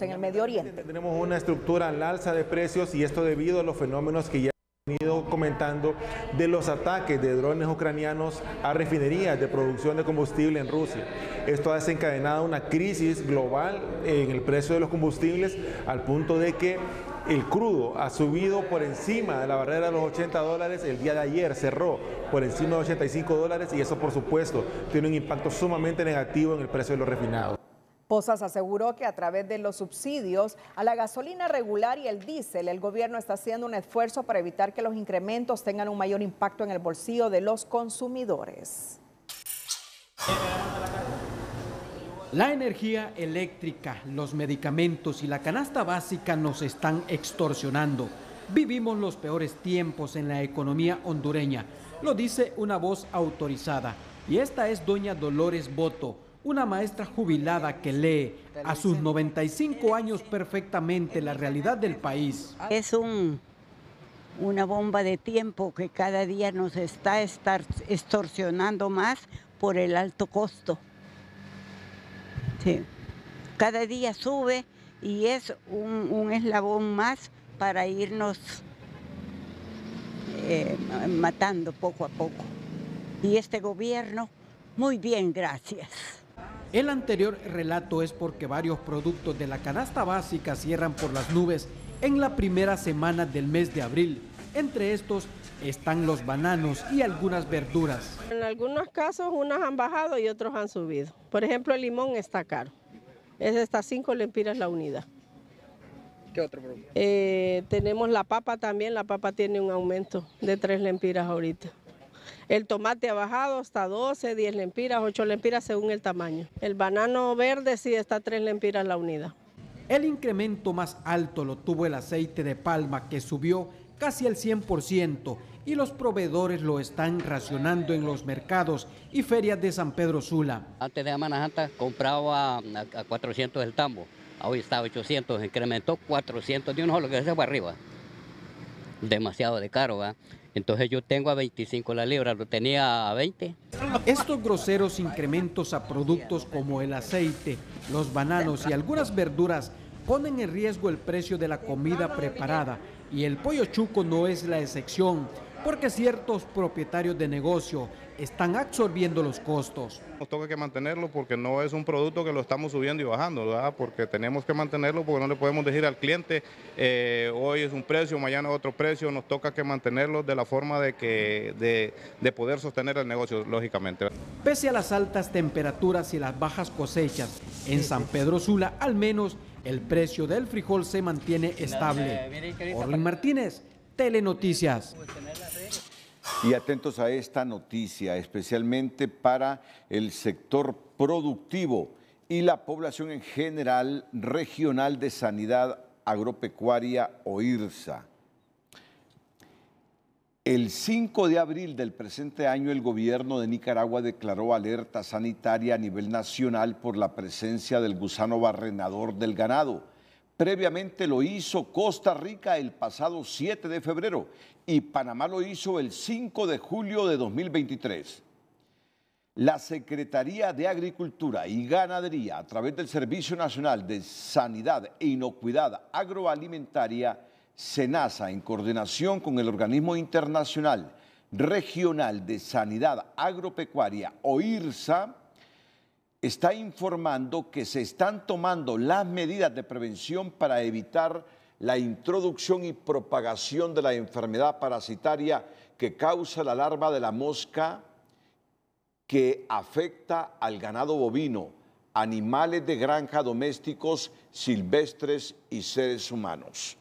en el Medio Oriente.
Tenemos una estructura al alza de precios y esto debido a los fenómenos que ya hemos ido comentando de los ataques de drones ucranianos a refinerías de producción de combustible en Rusia. Esto ha desencadenado una crisis global en el precio de los combustibles al punto de que El crudo ha subido por encima de la barrera de los $80. El día de ayer cerró por encima de $85 y eso, por supuesto, tiene un impacto sumamente negativo en el precio de los refinados.
Pozas aseguró que a través de los subsidios a la gasolina regular y el diésel, el gobierno está haciendo un esfuerzo para evitar que los incrementos tengan un mayor impacto en el bolsillo de los consumidores.
La energía eléctrica, los medicamentos y la canasta básica nos están extorsionando. Vivimos los peores tiempos en la economía hondureña, lo dice una voz autorizada. Y esta es doña Dolores Boto, una maestra jubilada que lee a sus 95 años perfectamente la realidad del país.
Es una bomba de tiempo que cada día nos está extorsionando más por el alto costo. Sí. Cada día sube y es un eslabón más para irnos matando poco a poco. Y este gobierno, muy bien, gracias.
El anterior relato es porque varios productos de la canasta básica cierran por las nubes en la primera semana del mes de abril. Entre estos están los bananos y algunas verduras.
En algunos casos unos han bajado y otros han subido. Por ejemplo, el limón está caro. Es hasta 5 lempiras la unidad.
¿Qué otro producto?
Tenemos la papa también. La papa tiene un aumento de 3 lempiras ahorita. El tomate ha bajado hasta 12, 10 lempiras, 8 lempiras según el tamaño. El banano verde sí está a 3 lempiras la unidad.
El incremento más alto lo tuvo el aceite de palma, que subió casi el 100%, y los proveedores lo están racionando en los mercados y ferias de San Pedro Sula.
Antes de Semana Santa compraba a 400 el tambo, hoy está a 800, incrementó 400 de un solo que se fue arriba. Demasiado de caro, ¿va? Entonces yo tengo a 25 la libra, lo tenía a 20.
Estos groseros incrementos a productos como el aceite, los bananos y algunas verduras ponen en riesgo el precio de la comida preparada, y el pollo chuco no es la excepción, porque ciertos propietarios de negocio están absorbiendo los costos.
Nos toca que mantenerlo porque no es un producto que lo estamos subiendo y bajando, ¿verdad? Porque tenemos que mantenerlo porque no le podemos decir al cliente hoy es un precio, mañana otro precio, nos toca que mantenerlo de la forma de poder sostener el negocio, lógicamente.
Pese a las altas temperaturas y las bajas cosechas, en San Pedro Sula al menos el precio del frijol se mantiene estable. Orlin Martínez, Telenoticias.
Y atentos a esta noticia, especialmente para el sector productivo y la población en general, Regional de Sanidad Agropecuaria OIRSA. El 5 de abril del presente año, el gobierno de Nicaragua declaró alerta sanitaria a nivel nacional por la presencia del gusano barrenador del ganado. Previamente lo hizo Costa Rica el pasado 7 de febrero y Panamá lo hizo el 5 de julio de 2023. La Secretaría de Agricultura y Ganadería, a través del Servicio Nacional de Sanidad e Inocuidad Agroalimentaria, SENASA, en coordinación con el Organismo Internacional Regional de Sanidad Agropecuaria, OIRSA, está informando que se están tomando las medidas de prevención para evitar la introducción y propagación de la enfermedad parasitaria que causa la larva de la mosca que afecta al ganado bovino, animales de granja domésticos, silvestres y seres humanos.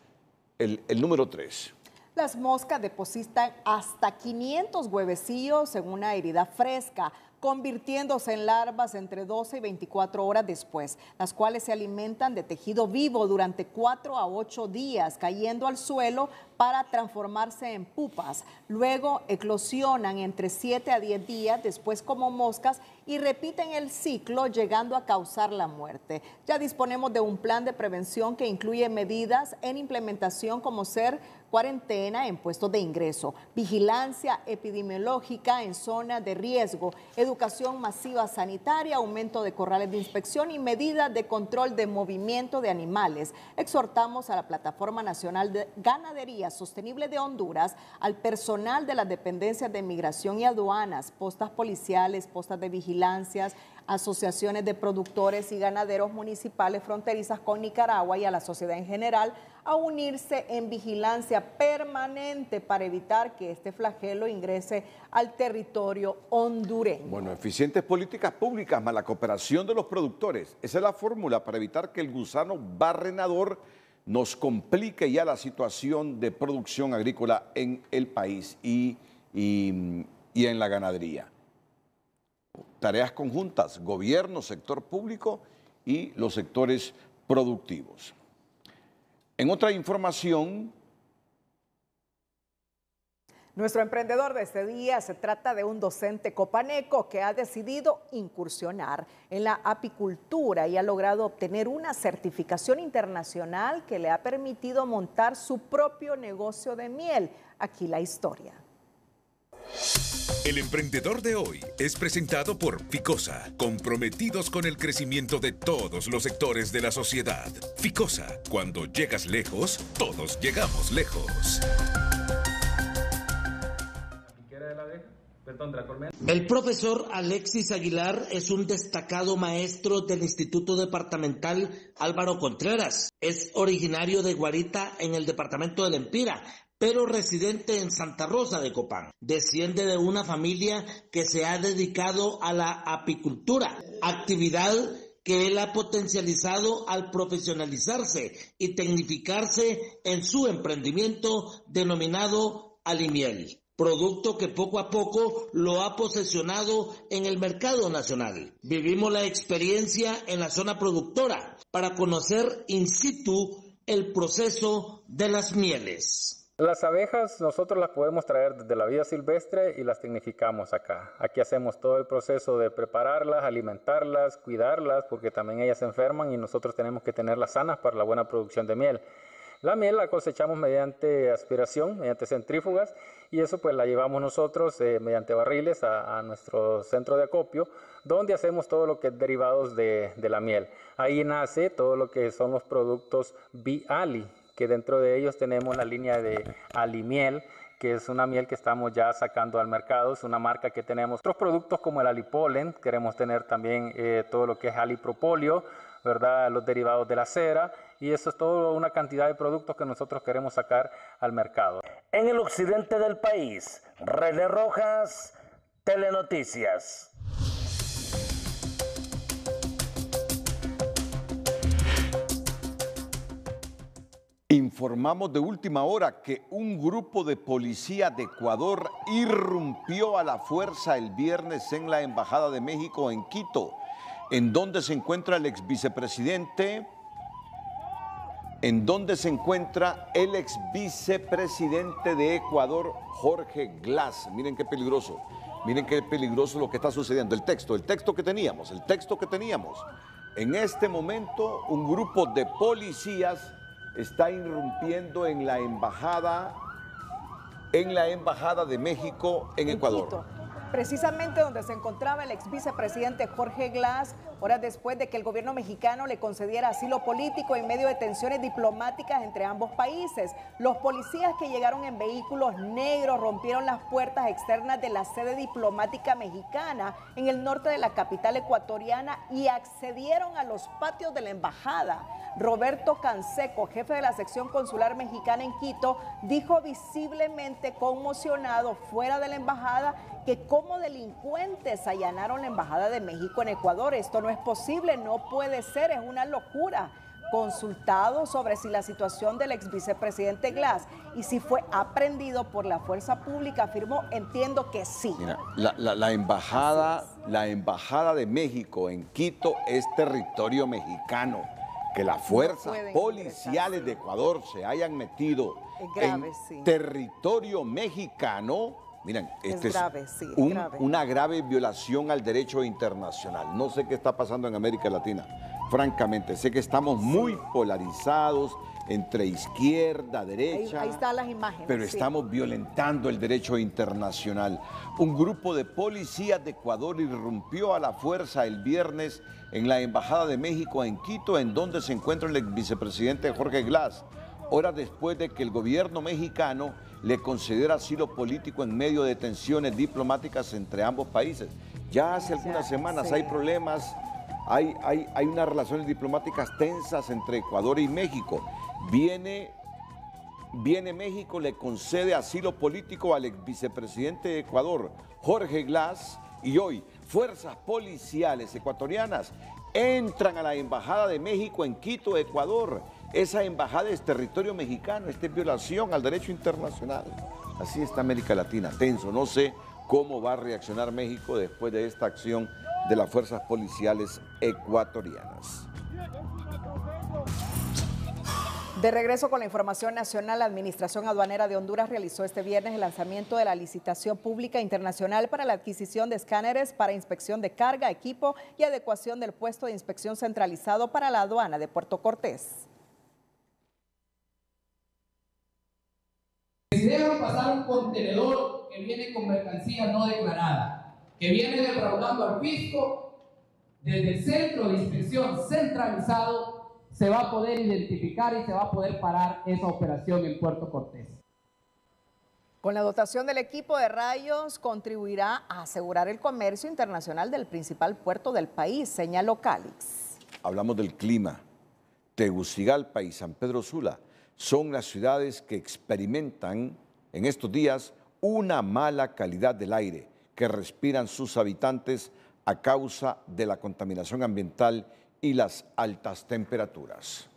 El número 3.
Las moscas depositan hasta 500 huevecillos en una herida fresca, convirtiéndose en larvas entre 12 y 24 horas después, las cuales se alimentan de tejido vivo durante 4 a 8 días, cayendo al suelo para transformarse en pupas. Luego eclosionan entre 7 a 10 días después como moscas y repiten el ciclo, llegando a causar la muerte. Ya disponemos de un plan de prevención que incluye medidas en implementación como ser cuarentena en puestos de ingreso, vigilancia epidemiológica en zonas de riesgo, educación masiva sanitaria, aumento de corrales de inspección y medidas de control de movimiento de animales. Exhortamos a la Plataforma Nacional de Ganadería Sostenible de Honduras, al personal de las dependencias de migración y aduanas, postas policiales, postas de vigilancias, asociaciones de productores y ganaderos municipales fronterizas con Nicaragua y a la sociedad en general a unirse en vigilancia permanente para evitar que este flagelo ingrese al territorio hondureño.
Bueno, eficientes políticas públicas más la cooperación de los productores. Esa es la fórmula para evitar que el gusano barrenador nos complique ya la situación de producción agrícola en el país y en la ganadería. Tareas conjuntas, gobierno, sector público y los sectores productivos. En otra información,
nuestro emprendedor de este día se trata de un docente copaneco que ha decidido incursionar en la apicultura y ha logrado obtener una certificación internacional que le ha permitido montar su propio negocio de miel. Aquí la historia.
El emprendedor de hoy es presentado por Ficosa, comprometidos con el crecimiento de todos los sectores de la sociedad. Ficosa, cuando llegas lejos, todos llegamos lejos.
El profesor Alexis Aguilar es un destacado maestro del Instituto Departamental Álvaro Contreras. Es originario de Guarita en el departamento de Lempira, pero residente en Santa Rosa de Copán. Desciende de una familia que se ha dedicado a la apicultura, actividad que él ha potencializado al profesionalizarse y tecnificarse en su emprendimiento denominado Alimiel, producto que poco a poco lo ha posesionado en el mercado nacional. Vivimos la experiencia en la zona productora para conocer in situ el proceso de las mieles.
Las abejas nosotros las podemos traer desde la vida silvestre y las tecnificamos acá. Aquí hacemos todo el proceso de prepararlas, alimentarlas, cuidarlas, porque también ellas se enferman y nosotros tenemos que tenerlas sanas para la buena producción de miel. La miel la cosechamos mediante aspiración, mediante centrífugas, y eso pues la llevamos nosotros mediante barriles a nuestro centro de acopio, donde hacemos todo lo que es derivados de la miel. Ahí nace todo lo que son los productos Biali, que dentro de ellos tenemos la línea de Alimiel, que es una miel que estamos ya sacando al mercado, es una marca que tenemos. Otros productos como el Alipolen, queremos tener también todo lo que es Alipropóleo, ¿verdad? Los derivados de la cera, y eso es toda una cantidad de productos que nosotros queremos sacar al mercado.
En el occidente del país, René Rojas, Telenoticias.
Informamos de última hora que un grupo de policía de Ecuador irrumpió a la fuerza el viernes en la Embajada de México en Quito, en donde se encuentra el exvicepresidente, de Ecuador, Jorge Glass. Miren qué peligroso lo que está sucediendo. El texto que teníamos. En este momento, un grupo de policías está irrumpiendo en la embajada de México en Ecuador.
Quito, precisamente donde se encontraba el ex vicepresidente Jorge Glass, horas después de que el gobierno mexicano le concediera asilo político en medio de tensiones diplomáticas entre ambos países. Los policías que llegaron en vehículos negros rompieron las puertas externas de la sede diplomática mexicana en el norte de la capital ecuatoriana y accedieron a los patios de la embajada. Roberto Canseco, jefe de la sección consular mexicana en Quito, dijo visiblemente conmocionado fuera de la embajada que como delincuentes allanaron la embajada de México en Ecuador. Esto no es posible, no puede ser, es una locura. Consultado sobre si la situación del ex vicepresidente Glass y si fue aprehendido por la fuerza pública, afirmó: entiendo que sí.
Mira, la embajada de México en Quito es territorio mexicano. Que las fuerzas policiales de Ecuador se hayan metido en territorio mexicano, miren, este es una grave violación al derecho internacional. No sé qué está pasando en América Latina, francamente. Sé que estamos muy polarizados entre izquierda, derecha.
Ahí están las imágenes.
Pero estamos violentando el derecho internacional. Un grupo de policías de Ecuador irrumpió a la fuerza el viernes en la Embajada de México en Quito, en donde se encuentra el vicepresidente Jorge Glass, horas después de que el gobierno mexicano le concediera asilo político en medio de tensiones diplomáticas entre ambos países. Ya hace algunas semanas hay problemas, hay unas relaciones diplomáticas tensas entre Ecuador y México. Viene viene México, le concede asilo político al ex vicepresidente de Ecuador, Jorge Glass, y hoy fuerzas policiales ecuatorianas entran a la Embajada de México en Quito, Ecuador. Esa embajada es territorio mexicano, esta es violación al derecho internacional. Así está América Latina, tenso. No sé cómo va a reaccionar México después de esta acción de las fuerzas policiales ecuatorianas.
De regreso con la información nacional, la Administración Aduanera de Honduras realizó este viernes el lanzamiento de la licitación pública internacional para la adquisición de escáneres para inspección de carga, equipo y adecuación del puesto de inspección centralizado para la aduana de Puerto Cortés.
Si dejan pasar un contenedor que viene con mercancía no declarada, que viene defraudando al fisco, desde el centro de inspección centralizado se va a poder identificar y se va a poder parar esa operación en Puerto Cortés.
Con la dotación del equipo de rayos contribuirá a asegurar el comercio internacional del principal puerto del país, señaló Calix.
Hablamos del clima. Tegucigalpa y San Pedro Sula son las ciudades que experimentan en estos días una mala calidad del aire que respiran sus habitantes a causa de la contaminación ambiental y las altas temperaturas.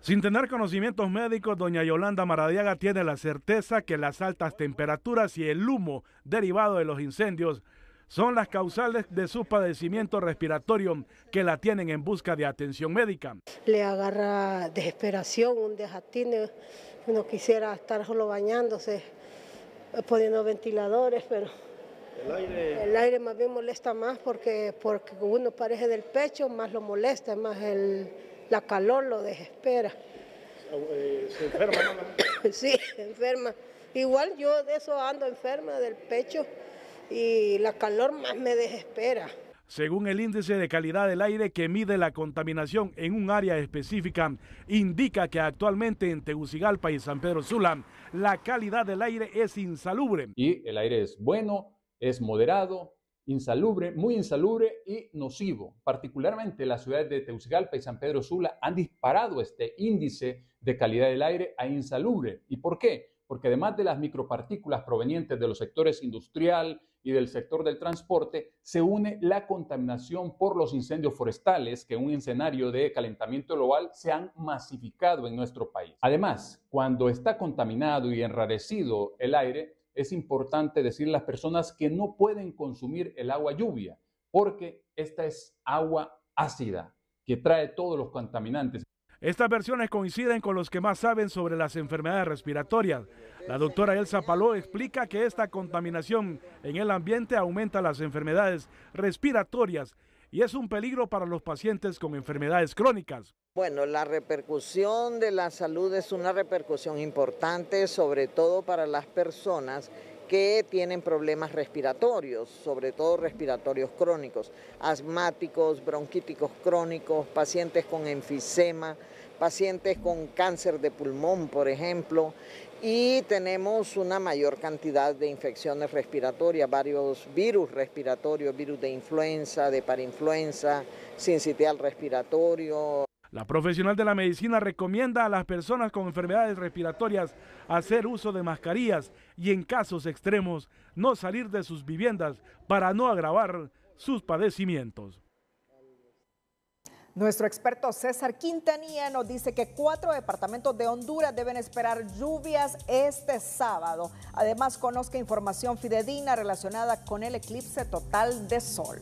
Sin tener conocimientos médicos, doña Yolanda Maradiaga tiene la certeza que las altas temperaturas y el humo derivado de los incendios son las causales de su padecimiento respiratorio que la tienen en busca de atención médica.
Le agarra desesperación, un desatino, uno quisiera estar solo bañándose, poniendo ventiladores, pero el aire más bien molesta más porque uno parece del pecho, más lo molesta, más la calor lo desespera.
¿Se enferma, mamá?
Sí, enferma. Igual yo de eso ando enferma del pecho y la calor más me desespera.
Según el índice de calidad del aire que mide la contaminación en un área específica, indica que actualmente en Tegucigalpa y San Pedro Sula la calidad del aire es insalubre.
Y el aire es bueno, es moderado, insalubre, muy insalubre y nocivo. Particularmente las ciudades de Tegucigalpa y San Pedro Sula han disparado este índice de calidad del aire a insalubre. ¿Y por qué? Porque además de las micropartículas provenientes de los sectores industrial y del sector del transporte, se une la contaminación por los incendios forestales que en un escenario de calentamiento global se han masificado en nuestro país. Además, cuando está contaminado y enrarecido el aire, es importante decirle a las personas que no pueden consumir el agua lluvia, porque esta es agua ácida, que trae todos los contaminantes.
Estas versiones coinciden con los que más saben sobre las enfermedades respiratorias. La doctora Elsa Paló explica que esta contaminación en el ambiente aumenta las enfermedades respiratorias y es un peligro para los pacientes con enfermedades crónicas.
Bueno, la repercusión de la salud es una repercusión importante, sobre todo para las personas que tienen problemas respiratorios, sobre todo respiratorios crónicos, asmáticos, bronquíticos crónicos, pacientes con enfisema, pacientes con cáncer de pulmón, por ejemplo, y tenemos una mayor cantidad de infecciones respiratorias, varios virus respiratorios, virus de influenza, de parainfluenza, sincitial respiratorio.
La profesional de la medicina recomienda a las personas con enfermedades respiratorias hacer uso de mascarillas y en casos extremos no salir de sus viviendas para no agravar sus padecimientos.
Nuestro experto César Quintanilla nos dice que 4 departamentos de Honduras deben esperar lluvias este sábado. Además, conozca información fidedigna relacionada con el eclipse total de sol.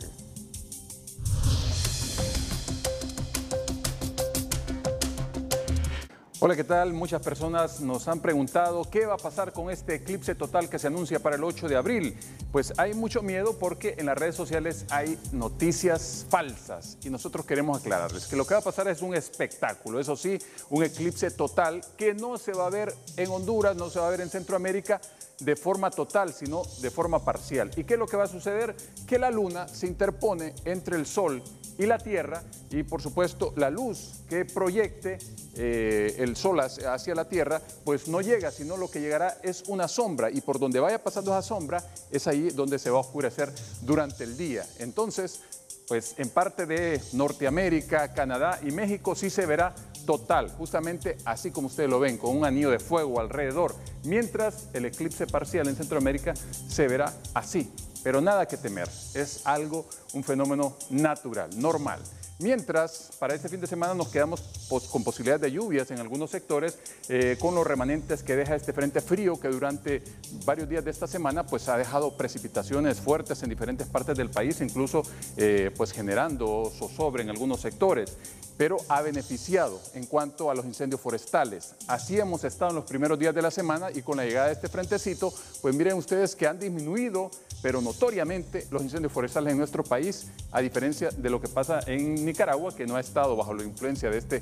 Hola, ¿qué tal? Muchas personas nos han preguntado qué va a pasar con este eclipse total que se anuncia para el 8 de abril. Pues hay mucho miedo porque en las redes sociales hay noticias falsas y nosotros queremos aclararles que lo que va a pasar es un espectáculo. Eso sí, un eclipse total que no se va a ver en Honduras, no se va a ver en Centroamérica de forma total, sino de forma parcial. ¿Y qué es lo que va a suceder? Que la luna se interpone entre el sol y la Tierra y por supuesto la luz que proyecte el sol hacia la Tierra pues no llega, sino lo que llegará es una sombra y por donde vaya pasando esa sombra es ahí donde se va a oscurecer durante el día. Entonces pues en parte de Norteamérica, Canadá y México sí se verá total, justamente así como ustedes lo ven, con un anillo de fuego alrededor, mientras el eclipse parcial en Centroamérica se verá así, pero nada que temer, es algo, un fenómeno natural, normal. Mientras, para este fin de semana nos quedamos con posibilidades de lluvias en algunos sectores, con los remanentes que deja este frente frío que durante varios días de esta semana pues ha dejado precipitaciones fuertes en diferentes partes del país, incluso pues generando zozobra en algunos sectores, pero ha beneficiado en cuanto a los incendios forestales. Así hemos estado en los primeros días de la semana y con la llegada de este frentecito, pues miren ustedes que han disminuido, pero notoriamente, los incendios forestales en nuestro país, a diferencia de lo que pasa en Nicaragua, que no ha estado bajo la influencia de este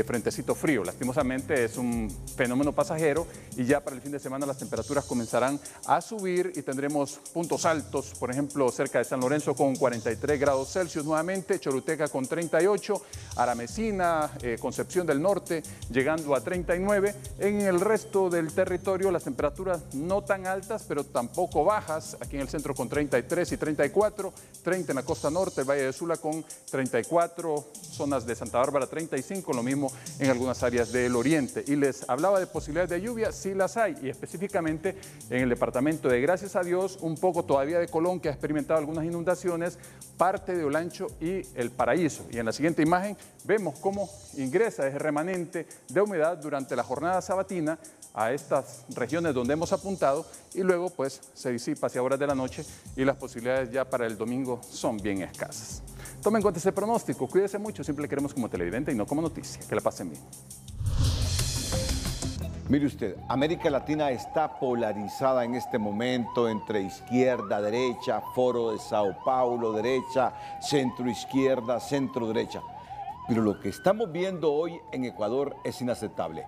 frentecito frío. Lastimosamente es un fenómeno pasajero y ya para el fin de semana las temperaturas comenzarán a subir y tendremos puntos altos, por ejemplo, cerca de San Lorenzo con 43 grados Celsius nuevamente, Choluteca con 38, Aramecina, Concepción del Norte llegando a 39. En el resto del territorio las temperaturas no tan altas, pero tampoco bajas. Aquí en el centro con 33 y 34, 30 en la costa norte, el Valle de Sula con 34, zonas de Santa Bárbara 35, lo mismo en algunas áreas del oriente. Y les hablaba de posibilidades de lluvia, sí las hay, y específicamente en el departamento de, gracias a Dios, un poco todavía de Colón, que ha experimentado algunas inundaciones, parte de Olancho y El Paraíso. Y en la siguiente imagen vemos cómo ingresa ese remanente de humedad durante la jornada sabatina a estas regiones donde hemos apuntado y luego pues se disipa hacia horas de la noche y las posibilidades ya para el domingo son bien escasas. Tomen en cuenta ese pronóstico, cuídese mucho, siempre queremos como televidente y no como noticia. Que la pasen bien.
Mire usted, América Latina está polarizada en este momento entre izquierda, derecha, Foro de Sao Paulo, derecha, centro izquierda, centro derecha. Pero lo que estamos viendo hoy en Ecuador es inaceptable.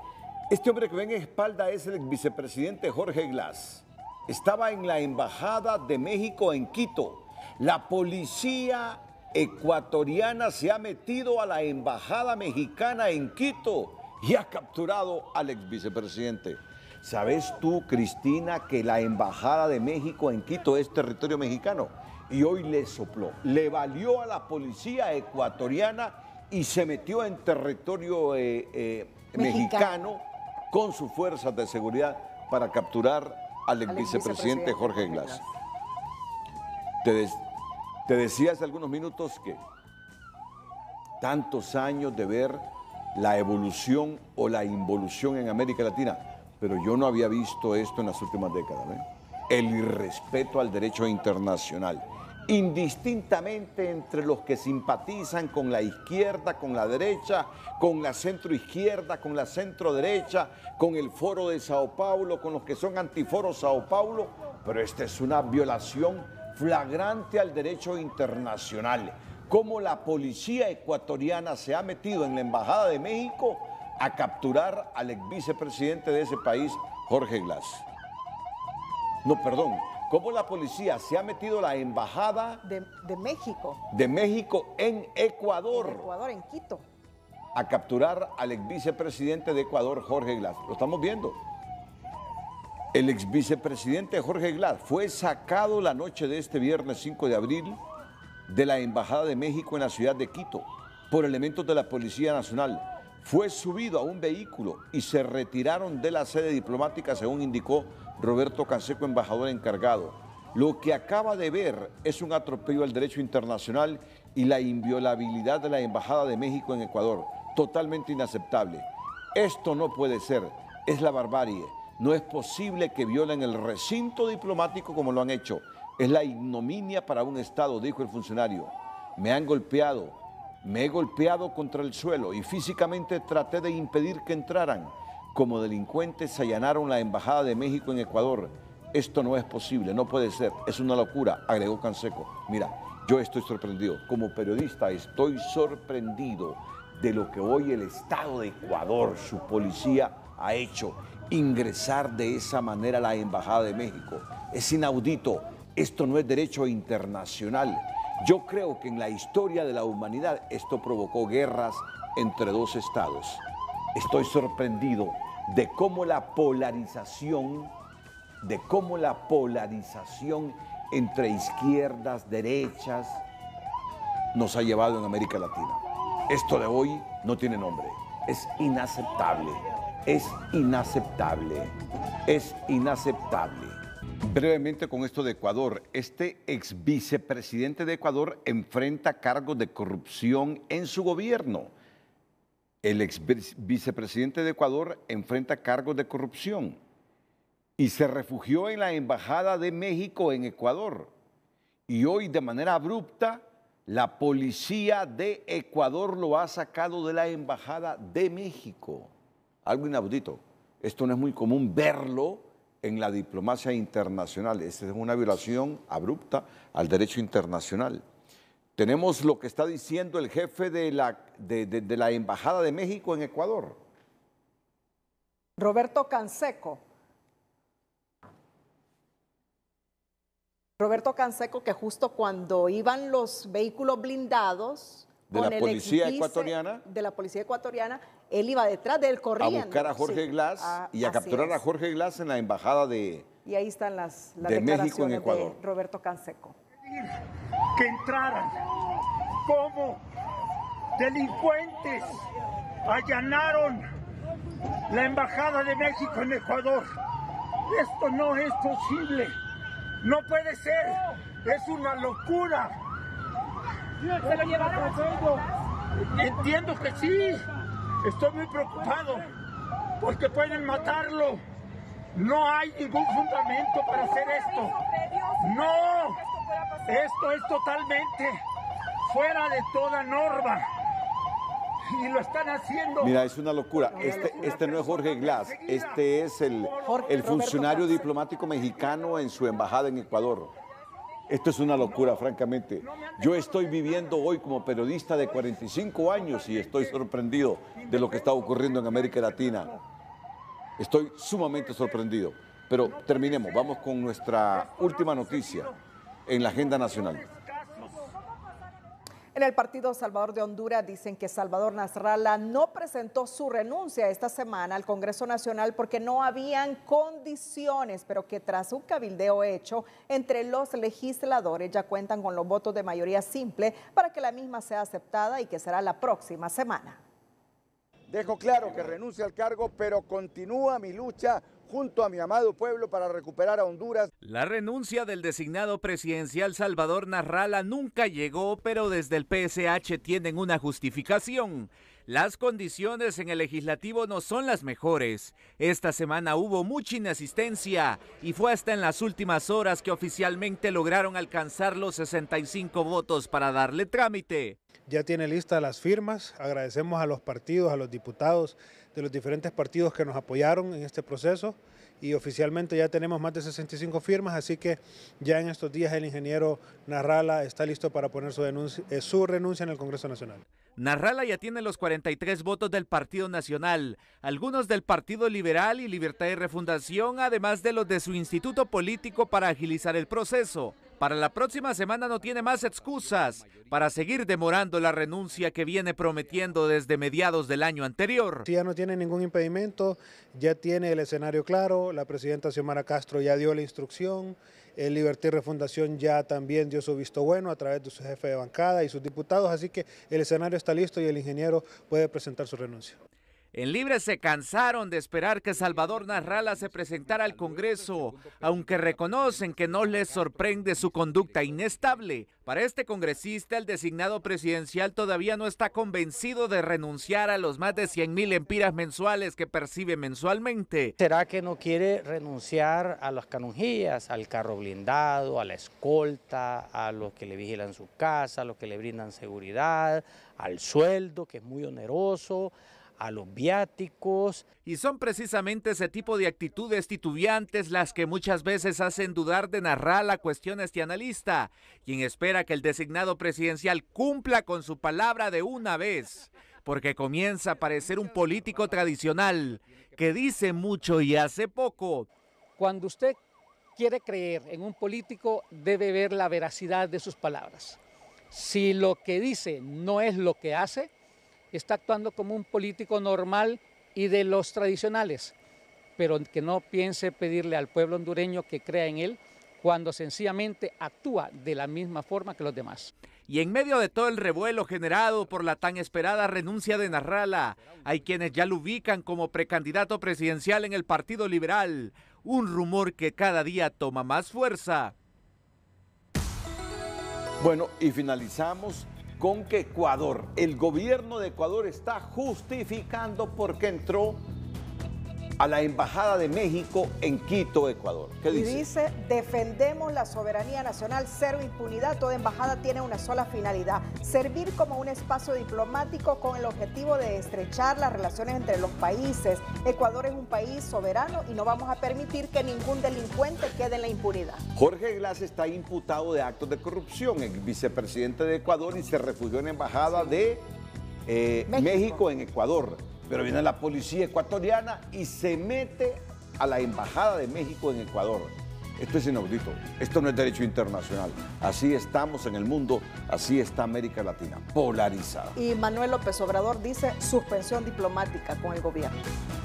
Este hombre que ven en espalda es el vicepresidente Jorge Glass. Estaba en la Embajada de México en Quito. La policía ecuatoriana se ha metido a la Embajada mexicana en Quito y ha capturado al ex vicepresidente. ¿Sabes tú, Cristina, que la Embajada de México en Quito es territorio mexicano? Y hoy le sopló, le valió a la policía ecuatoriana y se metió en territorio mexicano con sus fuerzas de seguridad para capturar al ex vicepresidente Jorge Glass. Te decía hace algunos minutos que tantos años de ver la evolución o la involución en América Latina, pero yo no había visto esto en las últimas décadas, ¿eh? El irrespeto al derecho internacional, indistintamente entre los que simpatizan con la izquierda, con la derecha, con la centroizquierda, con la centroderecha, con el Foro de Sao Paulo, con los que son antiforo Sao Paulo, pero esta es una violación flagrante al derecho internacional. Cómo la policía ecuatoriana se ha metido en la Embajada de México a capturar al ex vicepresidente de ese país, Jorge Glass. No, perdón. Cómo la policía se ha metido a la Embajada
de México.
De México en Ecuador.
En Ecuador, en Quito.
A capturar al ex vicepresidente de Ecuador, Jorge Glass. Lo estamos viendo. El ex vicepresidente Jorge Glass fue sacado la noche de este viernes 5 de abril de la Embajada de México en la ciudad de Quito por elementos de la Policía Nacional. Fue subido a un vehículo y se retiraron de la sede diplomática, según indicó Roberto Canseco, embajador encargado. Lo que acaba de ver es un atropello al derecho internacional y la inviolabilidad de la Embajada de México en Ecuador. Totalmente inaceptable. Esto no puede ser, es la barbarie. No es posible que violen el recinto diplomático como lo han hecho. Es la ignominia para un Estado, dijo el funcionario. Me han golpeado, me he golpeado contra el suelo y físicamente traté de impedir que entraran. Como delincuentes allanaron la Embajada de México en Ecuador. Esto no es posible, no puede ser, es una locura, agregó Canseco. Mira, yo estoy sorprendido, como periodista estoy sorprendido de lo que hoy el Estado de Ecuador, su policía, ha hecho. Ingresar de esa manera a la Embajada de México. Es inaudito, esto no es derecho internacional. Yo creo que en la historia de la humanidad esto provocó guerras entre dos estados. Estoy sorprendido de cómo la polarización entre izquierdas, derechas, nos ha llevado en América Latina. Esto de hoy no tiene nombre. Es inaceptable, es inaceptable, es inaceptable. Brevemente con esto de Ecuador, este ex vicepresidente de Ecuador enfrenta cargos de corrupción en su gobierno. El ex vicepresidente de Ecuador enfrenta cargos de corrupción y se refugió en la Embajada de México en Ecuador. Y hoy, de manera abrupta, la policía de Ecuador lo ha sacado de la Embajada de México. Algo inaudito. Esto no es muy común verlo en la diplomacia internacional. Esta es una violación abrupta al derecho internacional. Tenemos lo que está diciendo el jefe de la Embajada de México en Ecuador.
Roberto Canseco. Roberto Canseco, que justo cuando iban los vehículos blindados
de la policía ecuatoriana,
él iba detrás de él corriendo.
A buscar a Jorge Glass y a capturar a Jorge Glass en la embajada de
ahí están las
de México en Ecuador.
De Roberto Canseco.
Que entraran como delincuentes, allanaron la embajada de México en Ecuador. Esto no es posible. No puede ser, es una locura. ¿Se lo llevaron? Entiendo que sí, estoy muy preocupado porque pueden matarlo. No hay ningún fundamento para hacer esto. No, esto es totalmente fuera de toda norma. Y lo están haciendo.
Mira, es una locura. Este no es Jorge Glass, este es el funcionario diplomático mexicano en su embajada en Ecuador. Esto es una locura, francamente. Yo estoy viviendo hoy como periodista de 45 años y estoy sorprendido de lo que está ocurriendo en América Latina. Estoy sumamente sorprendido. Pero terminemos, vamos con nuestra última noticia en la agenda nacional.
En el Partido Salvador de Honduras dicen que Salvador Nasralla no presentó su renuncia esta semana al Congreso Nacional porque no habían condiciones, pero que tras un cabildeo hecho entre los legisladores ya cuentan con los votos de mayoría simple para que la misma sea aceptada y que será la próxima semana.
Dejo claro que renuncio al cargo, pero continúa mi lucha junto a mi amado pueblo para recuperar a Honduras.
La renuncia del designado presidencial Salvador Nasralla nunca llegó, pero desde el PSH tienen una justificación. Las condiciones en el legislativo no son las mejores. Esta semana hubo mucha inasistencia y fue hasta en las últimas horas que oficialmente lograron alcanzar los 65 votos para darle trámite.
Ya tiene listas las firmas, agradecemos a los partidos, a los diputados de los diferentes partidos que nos apoyaron en este proceso y oficialmente ya tenemos más de 65 firmas, así que ya en estos días el ingeniero Nasralla está listo para poner su renuncia en el Congreso Nacional.
Nasralla ya tiene los 43 votos del Partido Nacional, algunos del Partido Liberal y Libertad y Refundación, además de los de su instituto político para agilizar el proceso. Para la próxima semana no tiene más excusas para seguir demorando la renuncia que viene prometiendo desde mediados del año anterior.
Ya no tiene ningún impedimento, ya tiene el escenario claro, la presidenta Xiomara Castro ya dio la instrucción, el Libertad y Refundación ya también dio su visto bueno a través de su jefe de bancada y sus diputados, así que el escenario está listo y el ingeniero puede presentar su renuncia.
En Libre se cansaron de esperar que Salvador Nasralla se presentara al Congreso, aunque reconocen que no les sorprende su conducta inestable. Para este congresista, el designado presidencial todavía no está convencido de renunciar a los más de 100,000 lempiras mensuales que percibe mensualmente.
¿Será que no quiere renunciar a las canonjías, al carro blindado, a la escolta, a los que le vigilan su casa, a los que le brindan seguridad, al sueldo, que es muy oneroso, a los viáticos?
Y son precisamente ese tipo de actitudes titubeantes las que muchas veces hacen dudar de Nasralla, cuestiona este analista, quien espera que el designado presidencial cumpla con su palabra de una vez, porque comienza a parecer un político tradicional que dice mucho y hace poco.
Cuando usted quiere creer en un político, debe ver la veracidad de sus palabras. Si lo que dice no es lo que hace, está actuando como un político normal y de los tradicionales, pero que no piense pedirle al pueblo hondureño que crea en él cuando sencillamente actúa de la misma forma que los demás.
Y en medio de todo el revuelo generado por la tan esperada renuncia de Nasrallah, hay quienes ya lo ubican como precandidato presidencial en el Partido Liberal, un rumor que cada día toma más fuerza.
Bueno, y finalizamos con que Ecuador, el gobierno de Ecuador está justificando por qué entró a la Embajada de México en Quito, Ecuador. ¿Qué dice?
Y dice, defendemos la soberanía nacional, cero impunidad. Toda embajada tiene una sola finalidad, servir como un espacio diplomático con el objetivo de estrechar las relaciones entre los países. Ecuador es un país soberano y no vamos a permitir que ningún delincuente quede en la impunidad.
Jorge Glass está imputado de actos de corrupción, el vicepresidente de Ecuador, y se refugió en la Embajada de México en Ecuador. Pero viene la policía ecuatoriana y se mete a la Embajada de México en Ecuador. Esto es inaudito, esto no es derecho internacional. Así estamos en el mundo, así está América Latina, polarizada.
Y Manuel López Obrador dice suspensión diplomática con el gobierno.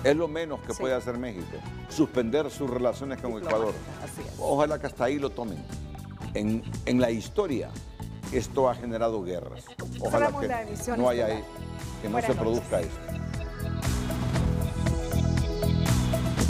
Es lo menos que puede hacer México, suspender sus relaciones con Ecuador.
Así es.
Ojalá que hasta ahí lo tomen. En la historia esto ha generado guerras. Ojalá que no haya, que no se produzca esto.